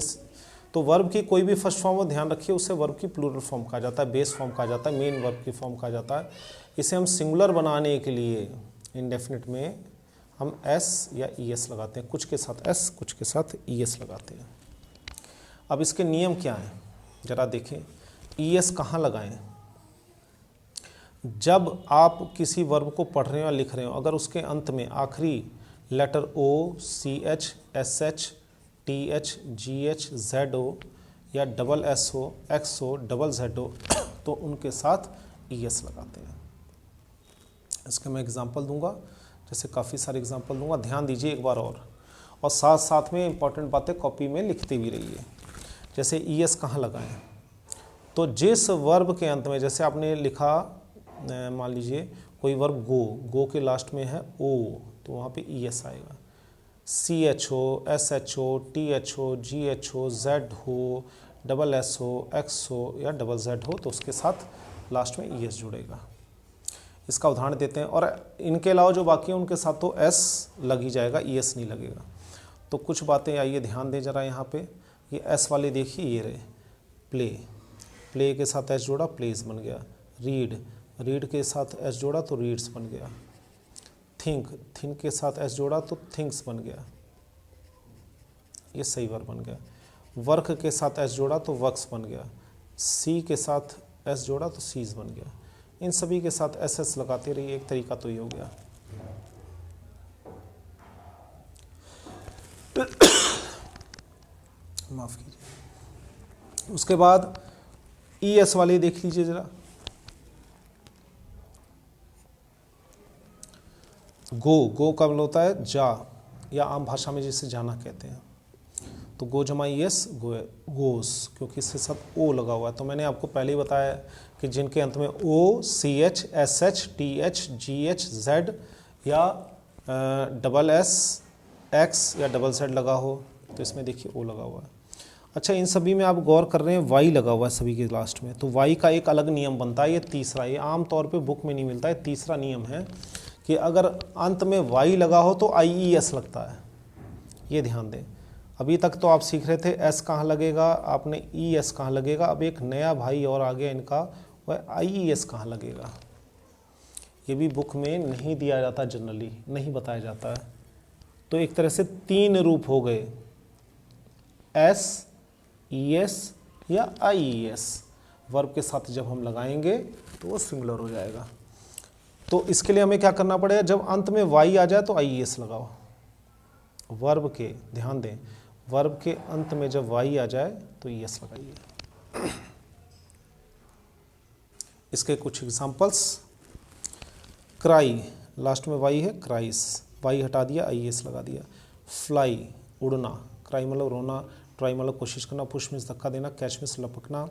तो वर्ब की कोई भी फर्स्ट फॉर्म हो, ध्यान रखिए, उसे वर्ब की प्लूरल फॉर्म कहा जाता है, बेस फॉर्म कहा जाता है, मेन वर्ब की फॉर्म कहा जाता है। इसे हम सिंगुलर बनाने के लिए इंडेफिनिट में हम एस या ई एस लगाते हैं, कुछ के साथ एस, कुछ के साथ ई एस लगाते हैं। अब इसके नियम क्या हैं ज़रा देखें। ई एस कहाँ लगाएं? जब आप किसी वर्ब को पढ़ रहे हो या लिख रहे हो, अगर उसके अंत में आखिरी letter O, C H, S H, T H, G H, Z हो, या डबल एस हो, एक्स हो, डबल जेड हो, तो उनके साथ ई एस लगाते हैं। इसके मैं एग्जांपल दूंगा, जैसे काफ़ी सारे एग्जांपल दूंगा, ध्यान दीजिए एक बार और साथ साथ में इंपॉर्टेंट बातें कॉपी में लिखते भी रहिए। जैसे ई एस कहाँ लगाएं? तो जिस वर्ब के अंत में, जैसे आपने लिखा, मान लीजिए कोई वर्ब गो के लास्ट में है ओ, तो वहाँ पे ई एस आएगा। सी एच हो, एस एच हो, टी एच हो, जी एच हो, जेड हो, डबल एस हो, एक्स हो, या डबल जेड हो, तो उसके साथ लास्ट में ई एस जुड़ेगा। इसका उदाहरण देते हैं। और इनके अलावा जो बाकी हैं उनके साथ तो एस लग ही जाएगा, ई एस नहीं लगेगा। तो कुछ बातें आइए ध्यान दें ज़रा यहाँ पे। ये एस वाले देखिए, ये रहे प्ले के साथ एस जोड़ा, प्लेस बन गया। रीड के साथ एस जोड़ा तो रीड्स बन गया। थिंक के साथ एस जोड़ा तो थिंक्स बन गया, ये सही वर्ब बन गया। वर्क के साथ एस जोड़ा तो वर्क्स बन गया। सी के साथ एस जोड़ा तो सीज बन गया। इन सभी के साथ एस एस लगाते रहिए, एक तरीका तो ये हो गया। माफ कीजिए। उसके बाद ई एस वाले देख लीजिए जरा। गो का मतलब होता है जा, या आम भाषा में जिसे जाना कहते हैं। तो गो जमा ई एस, गोस, क्योंकि इसके साथ ओ लगा हुआ है। तो मैंने आपको पहले ही बताया कि जिनके अंत में O, C H, S H, T H, G H, Z, या डबल एस, एक्स या डबल जेड लगा हो, तो इसमें देखिए ओ लगा हुआ है। अच्छा, इन सभी में आप गौर कर रहे हैं वाई लगा हुआ है सभी के लास्ट में। तो वाई का एक अलग नियम बनता है, ये तीसरा, ये आम तौर पे बुक में नहीं मिलता है। तीसरा नियम है कि अगर अंत में वाई लगा हो तो आई ई एस लगता है, ये ध्यान दें। अभी तक तो आप सीख रहे थे एस कहाँ लगेगा, आपने ई एस कहाँ लगेगा। अब एक नया भाई और आ गया इनका, वह आई ई एस कहाँ लगेगा। ये भी बुक में नहीं दिया जाता, जनरली नहीं बताया जाता है। तो एक तरह से तीन रूप हो गए, एस, ई एस या आई ई एस। वर्ब के साथ जब हम लगाएंगे तो वो सिंगुलर हो जाएगा। तो इसके लिए हमें क्या करना पड़ेगा, जब अंत में वाई आ जाए तो आई ई एस लगाओ। वर्ब के, ध्यान दें, वर्ब के अंत में जब वाई आ जाए तो ई एस लगाइए। इसके कुछ एग्जांपल्स, क्राई, लास्ट में वाई है, क्राइस, वाई हटा दिया, आई एस लगा दिया। फ्लाई, उड़ना, क्राई मतलब रोना, ट्राई मतलब कोशिश करना, पुश में धक्का देना, कैच में लपकना।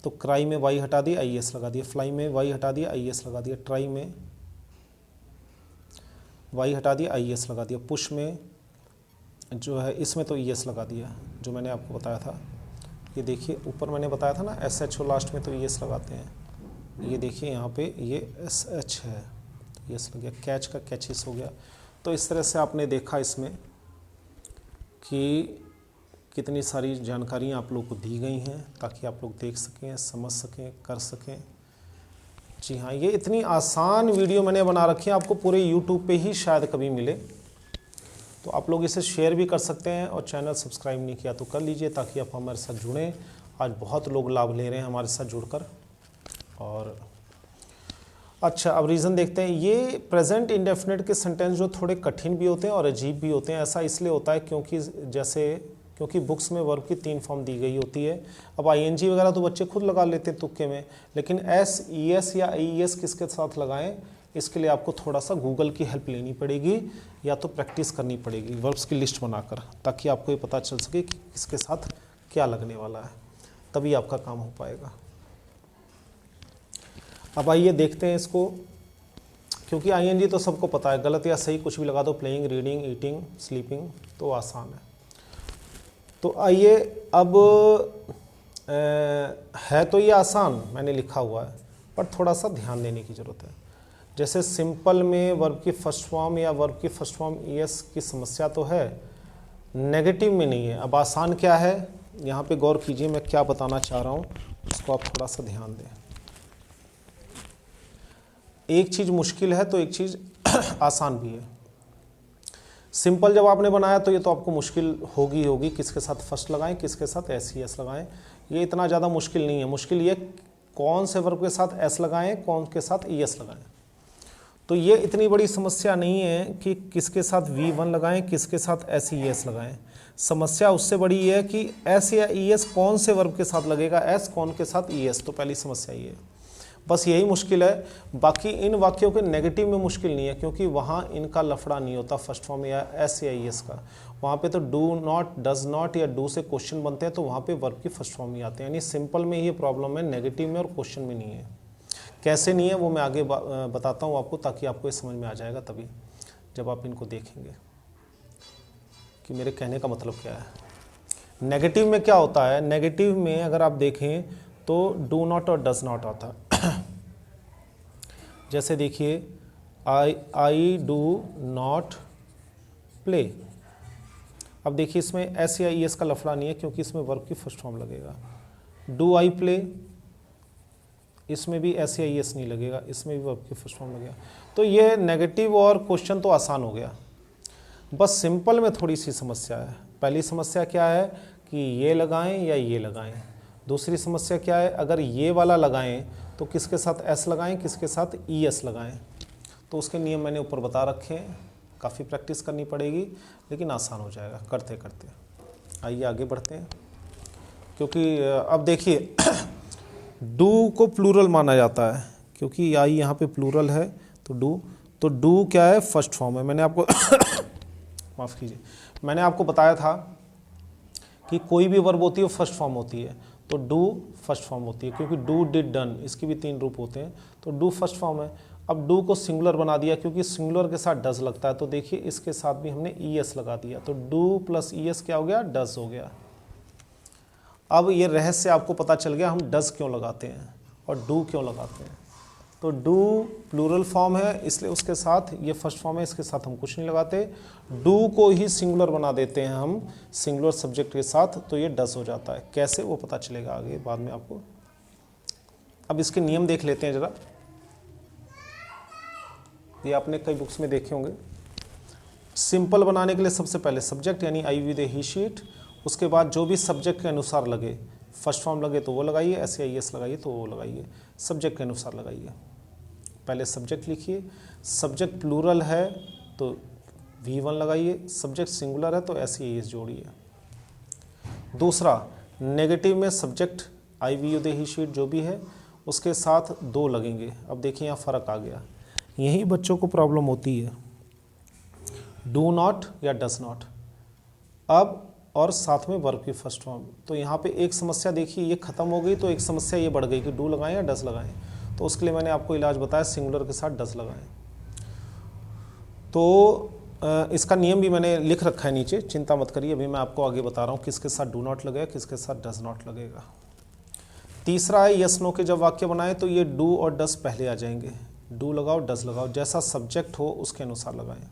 तो क्राई में वाई हटा दिया, आई एस लगा दिया। फ्लाई में वाई हटा दिया, आई एस लगा दिया। ट्राई में वाई हटा दिया, आई एस लगा दिया। पुश में जो है इसमें तो ई एस लगा दिया, जो मैंने आपको बताया था। ये देखिए ऊपर मैंने बताया था ना, एस एच ओ लास्ट में तो ई एस लगाते हैं। ये देखिए यहाँ पे ये एस एच है, तो एस लग गया। कैच का कैचिस हो गया। तो इस तरह से आपने देखा इसमें कि कितनी सारी जानकारियाँ आप लोग को दी गई हैं, ताकि आप लोग देख सकें, समझ सकें, कर सकें। जी हाँ, ये इतनी आसान वीडियो मैंने बना रखी है, आपको पूरे यूट्यूब पे ही शायद कभी मिले। तो आप लोग इसे शेयर भी कर सकते हैं, और चैनल सब्सक्राइब नहीं किया तो कर लीजिए, ताकि आप हमारे साथ जुड़ें। आज बहुत लोग लाभ ले रहे हैं हमारे साथ जुड़कर। और अच्छा, अब रीज़न देखते हैं। ये प्रेजेंट इंडेफिनिट के सेंटेंस जो थोड़े कठिन भी होते हैं और अजीब भी होते हैं। ऐसा इसलिए होता है क्योंकि बुक्स में वर्ब की 3 फॉर्म दी गई होती है। अब आईएनजी वगैरह तो बच्चे खुद लगा लेते हैं तुक्के में, लेकिन एस, ई एस या आई एस किसके साथ लगाएं, इसके लिए आपको थोड़ा सा गूगल की हेल्प लेनी पड़ेगी, या तो प्रैक्टिस करनी पड़ेगी वर्ब्स की लिस्ट बनाकर, ताकि आपको ये पता चल सके कि किसके साथ क्या लगने वाला है, तभी आपका काम हो पाएगा। अब आइए देखते हैं इसको, क्योंकि आईएनजी तो सबको पता है, गलत या सही कुछ भी लगा दो, प्लेइंग, रीडिंग, ईटिंग, स्लीपिंग, तो आसान है। तो आइए अब है तो ये आसान मैंने लिखा हुआ है, पर थोड़ा सा ध्यान देने की ज़रूरत है। जैसे सिंपल में वर्ब की फर्स्ट फॉर्म या वर्ब की फर्स्ट फॉर्म ईएस की समस्या तो है, नेगेटिव में नहीं है। अब आसान क्या है, यहाँ पे गौर कीजिए, मैं क्या बताना चाह रहा हूँ उसको आप थोड़ा सा ध्यान दें। एक चीज़ मुश्किल है तो एक चीज़ आसान भी है। सिंपल जब आपने बनाया तो ये तो आपको मुश्किल होगी, किसके साथ फर्स्ट लगाएं, किसके साथ एस ई एस लगाएं, ये इतना ज़्यादा मुश्किल नहीं है। मुश्किल ये कौन से वर्ब के साथ एस लगाएं, कौन के साथ ई एस लगाएं। तो ये इतनी बड़ी समस्या नहीं है कि किसके साथ V1 लगाएं, किसके साथ एस ई एस लगाएं। समस्या उससे बड़ी है कि एस या ई एस कौन से वर्ब के साथ लगेगा, एस कौन के साथ ई एस। तो पहली समस्या ये है, बस यही मुश्किल है। बाकी इन वाक्यों के नेगेटिव में मुश्किल नहीं है, क्योंकि वहाँ इनका लफड़ा नहीं होता फर्स्ट फॉर्म या एस या ई एस का। वहाँ पे तो डू नॉट, डज नॉट या डू से क्वेश्चन बनते हैं, तो वहाँ पे वर्ब की फर्स्ट फॉर्म ही आते हैं। यानी सिंपल में ये प्रॉब्लम है, नेगेटिव में और क्वेश्चन में नहीं है। कैसे नहीं है वो मैं आगे बताता हूँ आपको, ताकि आपको ये समझ में आ जाएगा तभी जब आप इनको देखेंगे कि मेरे कहने का मतलब क्या है। नेगेटिव में क्या होता है, नेगेटिव में अगर आप देखें तो डू नॉट और डज नॉट आता है। जैसे देखिए, आई डू नॉट प्ले। अब देखिए इसमें एस या ई एस का लफड़ा नहीं है, क्योंकि इसमें वर्ब की फर्स्ट फॉर्म लगेगा। डू आई प्ले, इसमें भी एस या ई एस नहीं लगेगा, इसमें भी वर्ब की फर्स्ट फॉर्म लगेगा। तो ये नेगेटिव और क्वेश्चन तो आसान हो गया। बस सिंपल में थोड़ी सी समस्या है। पहली समस्या क्या है कि ये लगाएं या ये लगाएं। दूसरी समस्या क्या है, अगर ये वाला लगाएं तो किसके साथ एस लगाएं, किसके साथ ई एस लगाएं। तो उसके नियम मैंने ऊपर बता रखे हैं, काफ़ी प्रैक्टिस करनी पड़ेगी, लेकिन आसान हो जाएगा करते करते। आइए आगे बढ़ते हैं, क्योंकि अब देखिए डू को प्लूरल माना जाता है, क्योंकि आई यहाँ पे प्लूरल है। तो डू क्या है, फर्स्ट फॉर्म है। मैंने आपको माफ़ कीजिए, मैंने आपको बताया था कि कोई भी वर्ब होती है वो फर्स्ट फॉर्म होती है। तो डू फर्स्ट फॉर्म होती है, क्योंकि डू, डिड, डन, इसकी भी 3 रूप होते हैं। तो डू फर्स्ट फॉर्म है। अब डू को सिंगुलर बना दिया, क्योंकि सिंगुलर के साथ डज लगता है। तो देखिए इसके साथ भी हमने ई एस लगा दिया, तो डू प्लस ई एस क्या हो गया, डज हो गया। अब ये रहस्य आपको पता चल गया हम डज क्यों लगाते हैं और डू क्यों लगाते हैं। तो डू प्लूरल फॉर्म है, इसलिए उसके साथ ये फर्स्ट फॉर्म है, इसके साथ हम कुछ नहीं लगाते। डू को ही सिंगुलर बना देते हैं हम सिंगुलर सब्जेक्ट के साथ, तो ये डज हो जाता है। कैसे वो पता चलेगा आगे बाद में आपको। अब इसके नियम देख लेते हैं ज़रा, ये आपने कई बुक्स में देखे होंगे। सिंपल बनाने के लिए सबसे पहले सब्जेक्ट यानी आई विद ए ही शीट, उसके बाद जो भी सब्जेक्ट के अनुसार लगे, फर्स्ट फॉर्म लगे तो वो लगाइए, एस या ई एस लगाइए तो वो लगाइए, सब्जेक्ट के अनुसार लगाइए। पहले सब्जेक्ट लिखिए, सब्जेक्ट प्लूरल है तो V1 लगाइए, सब्जेक्ट सिंगुलर है तो एस या ई एस जोड़िए। दूसरा, नेगेटिव में subject I with A he sheet जो भी है उसके साथ 2 लगेंगे। अब देखिए यहाँ फ़र्क आ गया, यही बच्चों को प्रॉब्लम होती है, डू नॉट या डज नॉट। अब और साथ में वर्ब की फर्स्ट फॉर्म, तो यहाँ पे एक समस्या देखिए ये ख़त्म हो गई, तो एक समस्या ये बढ़ गई कि डू लगाएं या डज लगाएं। तो उसके लिए मैंने आपको इलाज बताया, सिंगुलर के साथ डज लगाएं। तो इसका नियम भी मैंने लिख रखा है नीचे, चिंता मत करिए, अभी मैं आपको आगे बता रहा हूँ किसके साथ डू नॉट लगेगा, किसके साथ डज नॉट लगेगा। तीसरा है यस नो के जब वाक्य बनाएं तो ये डू और डज पहले आ जाएंगे। डू लगाओ, डज लगाओ, जैसा सब्जेक्ट हो उसके अनुसार लगाएं।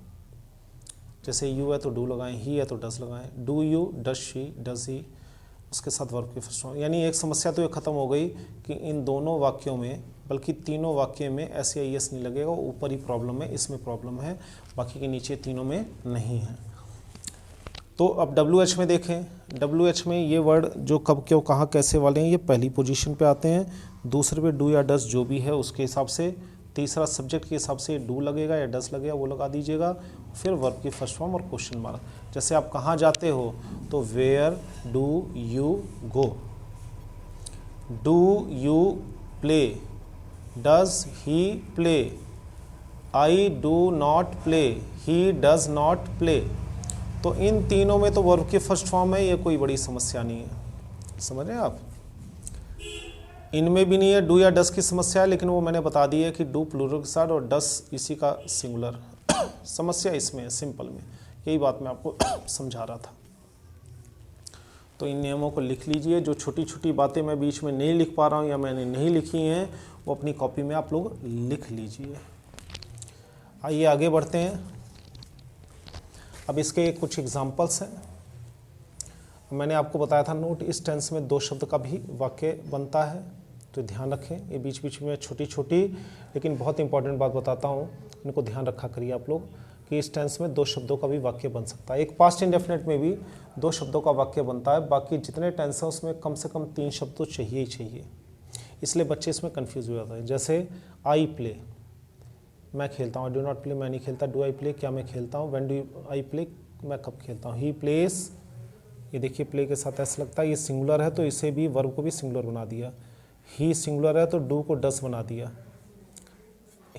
जैसे यू है तो डू लगाएं, ही है तो डज लगाएं। Do you, does she, does he, उसके साथ वर्ब की फर्स्ट फॉर्म। यानी एक समस्या तो ये ख़त्म हो गई कि इन दोनों वाक्यों में, बल्कि तीनों वाक्य में एस या ई एस नहीं लगेगा, ऊपर ही प्रॉब्लम है, इसमें प्रॉब्लम है, बाकी के नीचे तीनों में नहीं है। तो अब WH में देखें, WH में ये वर्ड जो कब क्यों कहाँ कैसे वाले हैं ये पहली पोजीशन पे आते हैं, दूसरे पे डू या डज जो भी है उसके हिसाब से, तीसरा सब्जेक्ट के हिसाब से डू लगेगा या डज लगेगा वो लगा दीजिएगा, फिर वर्ब की फर्स्ट फॉर्म और क्वेश्चन मार्क। जैसे आप कहाँ जाते हो तो where do you go, do you play, does he play, I do not play, he does not play. तो इन तीनों में तो वर्ब की फर्स्ट फॉर्म है, ये कोई बड़ी समस्या नहीं है। समझ रहे हैं आप। इनमें भी नहीं है डू या डस की समस्या है, लेकिन वो मैंने बता दी है कि डू प्लूरल के साथ और डस इसी का सिंगुलर। समस्या इसमें है सिंपल में, यही बात मैं आपको समझा रहा था। तो इन नियमों को लिख लीजिए। जो छोटी छोटी बातें मैं बीच में नहीं लिख पा रहा हूँ या मैंने नहीं लिखी हैं, वो अपनी कॉपी में आप लोग लिख लीजिए। आइए आगे बढ़ते हैं। अब इसके कुछ एग्जाम्पल्स हैं। मैंने आपको बताया था नोट, इस टेंस में 2 शब्द का भी वाक्य बनता है, तो ध्यान रखें। ये बीच बीच में छोटी छोटी लेकिन बहुत इंपॉर्टेंट बात बताता हूँ, इनको ध्यान रखा करिए आप लोग कि इस टेंस में 2 शब्दों का भी वाक्य बन सकता है। एक पास्ट इंडेफिनिट में भी 2 शब्दों का वाक्य बनता है, बाकी जितने टेंस हैं उसमें कम से कम 3 शब्द तो चाहिए ही चाहिए, इसलिए बच्चे इसमें कन्फ्यूज हो जाते हैं। जैसे आई प्ले, मैं खेलता हूँ। डू नॉट प्ले, मैं नहीं खेलता। डू आई प्ले, क्या मैं खेलता हूँ। व्हेन डू आई प्ले, मैं कब खेलता हूँ। ही प्लेस, ये देखिए प्ले के साथ ऐसा लगता है ये सिंगुलर है तो इसे भी वर्ब को भी सिंगुलर बना दिया। ही सिंगुलर है तो डू को डस बना दिया।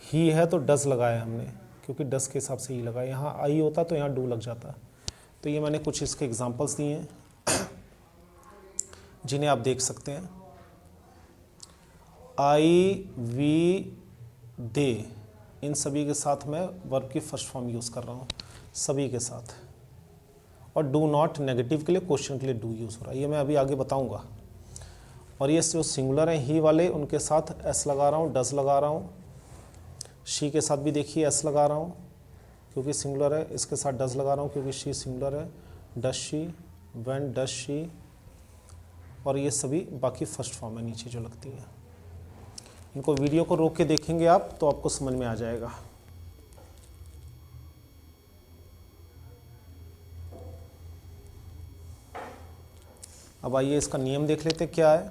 ही है तो डस लगाया हमने, क्योंकि डस के हिसाब से ही लगाया। यहाँ आई होता तो यहाँ डू लग जाता। तो ये मैंने कुछ इसके एग्जांपल्स दिए हैं जिन्हें आप देख सकते हैं। आई, वी, दे, इन सभी के साथ मैं वर्ब की फर्स्ट फॉर्म यूज़ कर रहा हूँ, सभी के साथ। और डू नॉट नेगेटिव के लिए, क्वेश्चन के लिए डू यूज़ हो रहा है, ये मैं अभी आगे बताऊंगा। और ये जो सिंगुलर हैं ही वाले, उनके साथ एस लगा रहा हूँ, डस लगा रहा हूँ। शी के साथ भी देखिए एस लगा रहा हूँ क्योंकि सिंगुलर है, इसके साथ डस लगा रहा हूँ क्योंकि शी सिंगुलर है। Does she, when does she, और ये सभी बाकी फर्स्ट फॉर्म है नीचे जो लगती हैं। इनको वीडियो को रोक के देखेंगे आप तो आपको समझ में आ जाएगा। अब आइए इसका नियम देख लेते हैं क्या है।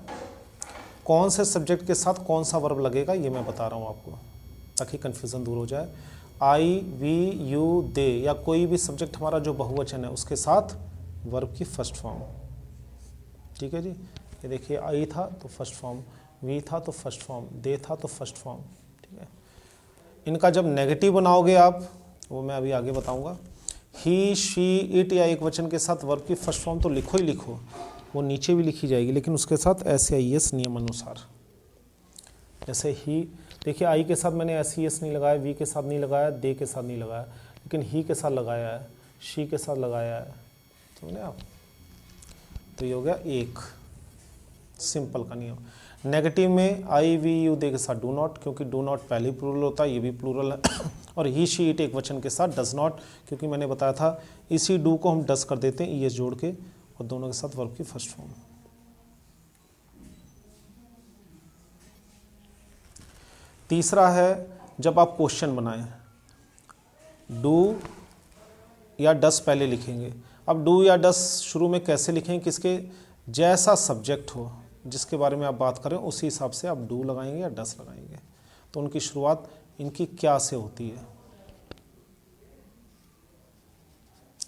कौन से सब्जेक्ट के साथ कौन सा वर्ब लगेगा ये मैं बता रहा हूँ आपको, ताकि कन्फ्यूज़न दूर हो जाए। आई, वी, यू, दे या कोई भी सब्जेक्ट हमारा जो बहुवचन है उसके साथ वर्ब की फर्स्ट फॉर्म। ठीक है जी, ये देखिए आई था तो फर्स्ट फॉर्म, वी था तो फर्स्ट फॉर्म, दे था तो फर्स्ट फॉर्म। ठीक है, इनका जब नेगेटिव बनाओगे आप, वो मैं अभी आगे बताऊँगा। ही, शी, इट या एक वचन के साथ वर्ब की फर्स्ट फॉर्म तो लिखो ही लिखो, वो नीचे भी लिखी जाएगी, लेकिन उसके साथ एस या ई एस नियम अनुसार। जैसे ही, देखिए आई के साथ मैंने एस ई एस नहीं लगाया, वी के साथ नहीं लगाया, दे के साथ नहीं लगाया, लेकिन ही के साथ लगाया है, शी के साथ लगाया है। समझे आप। तो ये हो गया एक सिंपल का नियम। नेगेटिव में आई, वी, यू, दे के साथ डू नॉट, क्योंकि डू नॉट पहले ही प्लूरल होता है, ये भी प्लूरल है। और ही, शी, इट एक वचन के साथ डज नॉट, क्योंकि मैंने बताया था इसी डू को हम डस कर देते हैं ई एस जोड़ के, और दोनों के साथ वर्ब की फर्स्ट फॉर्म। तीसरा है जब आप क्वेश्चन बनाएं, डू या डस पहले लिखेंगे। अब डू या डस शुरू में कैसे लिखेंगे, किसके जैसा सब्जेक्ट हो जिसके बारे में आप बात करें उसी हिसाब से आप डू लगाएंगे या डस लगाएंगे। तो उनकी शुरुआत इनकी क्या से होती है,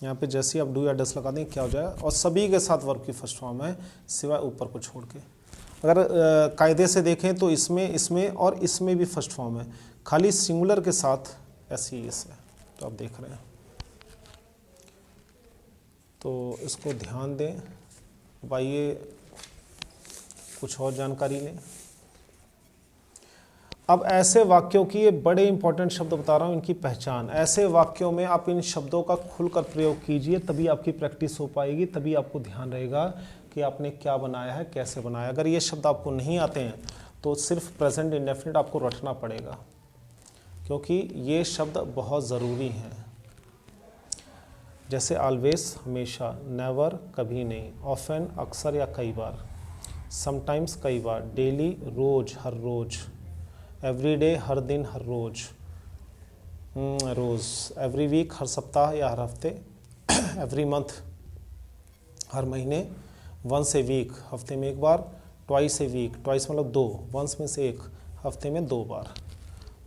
यहाँ पे जैसे ही आप डू या डस लगा दें क्या हो जाएगा, और सभी के साथ वर्ब की फर्स्ट फॉर्म है सिवाय ऊपर को छोड़ के। अगर कायदे से देखें तो इसमें और इसमें भी फर्स्ट फॉर्म है, खाली सिंगुलर के साथ एस ई एस है। तो आप देख रहे हैं, तो इसको ध्यान दें। अब आइए कुछ और जानकारी लें। अब ऐसे वाक्यों की, ये बड़े इंपॉर्टेंट शब्द बता रहा हूँ, इनकी पहचान। ऐसे वाक्यों में आप इन शब्दों का खुलकर प्रयोग कीजिए, तभी आपकी प्रैक्टिस हो पाएगी, तभी आपको ध्यान रहेगा कि आपने क्या बनाया है, कैसे बनाया। अगर ये शब्द आपको नहीं आते हैं तो सिर्फ प्रेजेंट इंडेफिनिट आपको रटना पड़ेगा, क्योंकि ये शब्द बहुत ज़रूरी हैं। जैसे ऑलवेज हमेशा, नेवर कभी नहीं, ऑफन अक्सर या कई बार, समटाइम्स कई बार, डेली रोज हर रोज, एवरी डे हर दिन हर रोज, रोज़, एवरी वीक हर सप्ताह या हर हफ्ते, एवरी मंथ हर महीने, वंस ए वीक हफ्ते में एक बार, ट्वाइस ए वीक, ट्वाइस मतलब 2, वंस में से 1, हफ्ते में 2 बार।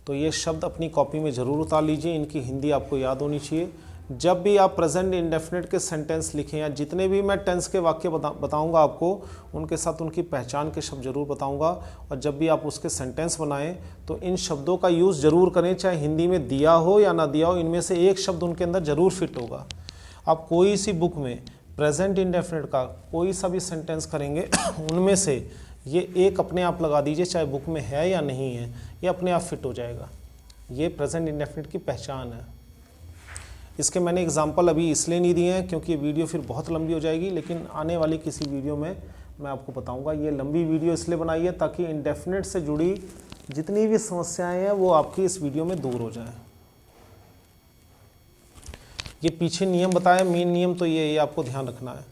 तो ये शब्द अपनी कॉपी में ज़रूर उतार लीजिए, इनकी हिंदी आपको याद होनी चाहिए। जब भी आप प्रेजेंट इंडेफिनिट के सेंटेंस लिखें या जितने भी मैं टेंस के वाक्य बताऊंगा आपको, उनके साथ उनकी पहचान के शब्द जरूर बताऊंगा। और जब भी आप उसके सेंटेंस बनाएं तो इन शब्दों का यूज़ ज़रूर करें, चाहे हिंदी में दिया हो या ना दिया हो, इनमें से एक शब्द उनके अंदर ज़रूर फिट होगा। आप कोई सी बुक में प्रेजेंट इंडेफिनिट का कोई सा भी सेंटेंस करेंगे उनमें से ये एक अपने आप लगा दीजिए, चाहे बुक में है या नहीं है, ये अपने आप फिट हो जाएगा। ये प्रेजेंट इंडेफिनिट की पहचान है। इसके मैंने एग्जांपल अभी इसलिए नहीं दिए हैं क्योंकि ये वीडियो फिर बहुत लंबी हो जाएगी, लेकिन आने वाली किसी वीडियो में मैं आपको बताऊंगा। ये लंबी वीडियो इसलिए बनाई है ताकि इंडेफिनिट से जुड़ी जितनी भी समस्याएं हैं वो आपकी इस वीडियो में दूर हो जाएं। ये पीछे नियम बताया, मेन नियम तो ये आपको ध्यान रखना है,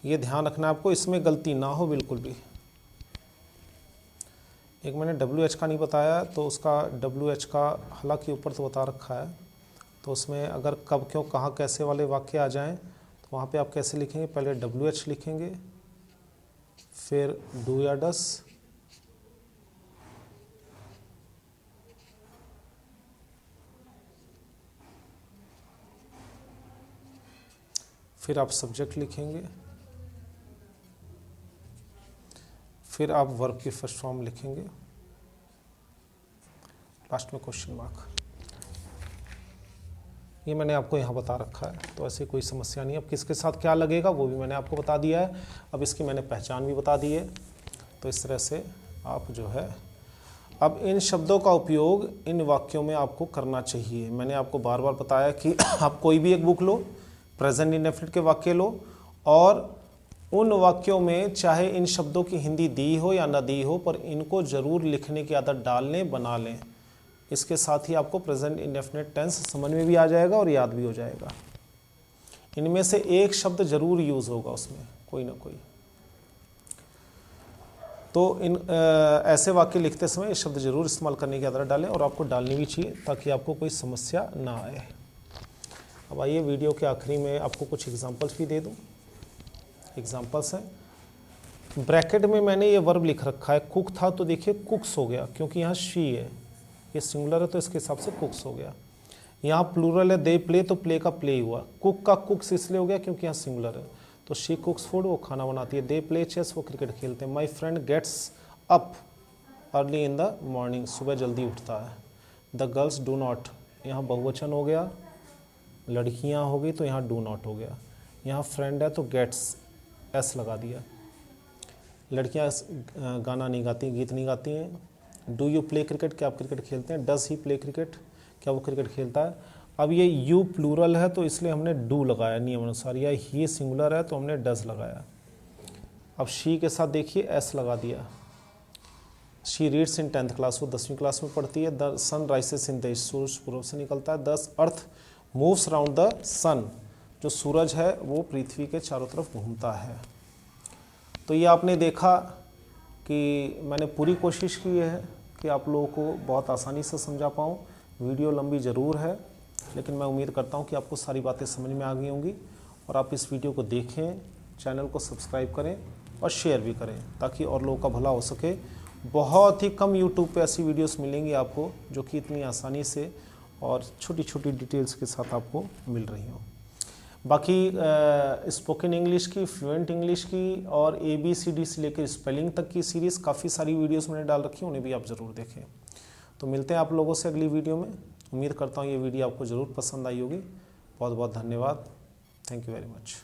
ये ध्यान रखना है आपको, इसमें गलती ना हो बिल्कुल भी। एक मैंने WH का नहीं बताया, तो उसका WH का हालांकि ऊपर तो बता रखा है, तो उसमें अगर कब क्यों कहाँ कैसे वाले वाक्य आ जाएं तो वहाँ पे आप कैसे लिखेंगे, पहले WH लिखेंगे, फिर डू या डस, फिर आप सब्जेक्ट लिखेंगे, फिर आप वर्ब की फर्स्ट फॉर्म लिखेंगे, लास्ट में क्वेश्चन मार्क। ये मैंने आपको यहाँ बता रखा है, तो ऐसे कोई समस्या नहीं। अब किसके साथ क्या लगेगा वो भी मैंने आपको बता दिया है। अब इसकी मैंने पहचान भी बता दी है। तो इस तरह से आप जो है, अब इन शब्दों का उपयोग इन वाक्यों में आपको करना चाहिए। मैंने आपको बार बार बताया कि आप कोई भी एक बुक लो, प्रेजेंट इंडेफिनिट के वाक्य लो, और उन वाक्यों में चाहे इन शब्दों की हिंदी दी हो या ना दी हो, पर इनको ज़रूर लिखने की आदत डाल लें, बना लें। इसके साथ ही आपको प्रेजेंट इंडेफिनिट टेंस समझ में भी आ जाएगा और याद भी हो जाएगा। इनमें से एक शब्द जरूर यूज़ होगा उसमें, कोई ना कोई। तो इन ऐसे वाक्य लिखते समय ये शब्द जरूर इस्तेमाल करने की आदत डालें, और आपको डालनी भी चाहिए ताकि आपको कोई समस्या ना आए। अब आइए वीडियो के आखिरी में आपको कुछ एग्जांपल्स भी दे दूं। एग्जांपल्स हैं, ब्रैकेट में मैंने ये वर्ब लिख रखा है, कुक था तो देखिए कुक्स हो गया, क्योंकि यहाँ शी है, ये सिंगुलर है तो इसके हिसाब से कुक्स हो गया। यहाँ प्लूरल है, दे प्ले, तो प्ले का प्ले हुआ। कुक का कुक्स इसलिए हो गया क्योंकि यहाँ सिंगुलर है, तो शी कुक्स फूड, वो खाना बनाती है। दे प्ले चेस, वो क्रिकेट खेलते हैं। My friend gets up early in the morning, सुबह जल्दी उठता है। द गर्ल्स डू नॉट, यहाँ बहुवचन हो गया, लड़कियाँ हो गई तो यहाँ डू नॉट हो गया। यहाँ फ्रेंड है तो गेट्स एस लगा दिया। लड़कियाँ गाना नहीं गाती, गीत नहीं गाती हैं। डू यू प्ले क्रिकेट, क्या आप क्रिकेट खेलते हैं। डज ही प्ले क्रिकेट, क्या वो क्रिकेट खेलता है। अब ये यू प्लूरल है तो इसलिए हमने डू लगाया नियम अनुसार, या ही सिंगुलर है तो हमने डज लगाया। अब शी के साथ देखिए एस लगा दिया। She reads in 10th class, वो 10वीं क्लास में पढ़ती है। The sun rises in the east, सूरज पूर्व से निकलता है। The earth moves around the sun, जो सूरज है वो पृथ्वी के चारों तरफ घूमता है। तो ये आपने देखा कि मैंने पूरी कोशिश की है कि आप लोगों को बहुत आसानी से समझा पाऊँ। वीडियो लंबी ज़रूर है, लेकिन मैं उम्मीद करता हूँ कि आपको सारी बातें समझ में आ गई होंगी, और आप इस वीडियो को देखें, चैनल को सब्सक्राइब करें और शेयर भी करें ताकि और लोगों का भला हो सके। बहुत ही कम यूट्यूब पे ऐसी वीडियोस मिलेंगी आपको जो कि इतनी आसानी से और छोटी छोटी डिटेल्स के साथ आपको मिल रही हो। बाकी स्पोकन इंग्लिश की, फ्लुएंट इंग्लिश की और ABCD से लेकर स्पेलिंग तक की सीरीज़ काफ़ी सारी वीडियोस मैंने डाल रखी हैं, उन्हें भी आप ज़रूर देखें। तो मिलते हैं आप लोगों से अगली वीडियो में। उम्मीद करता हूँ ये वीडियो आपको ज़रूर पसंद आई होगी। बहुत बहुत धन्यवाद। Thank you very much.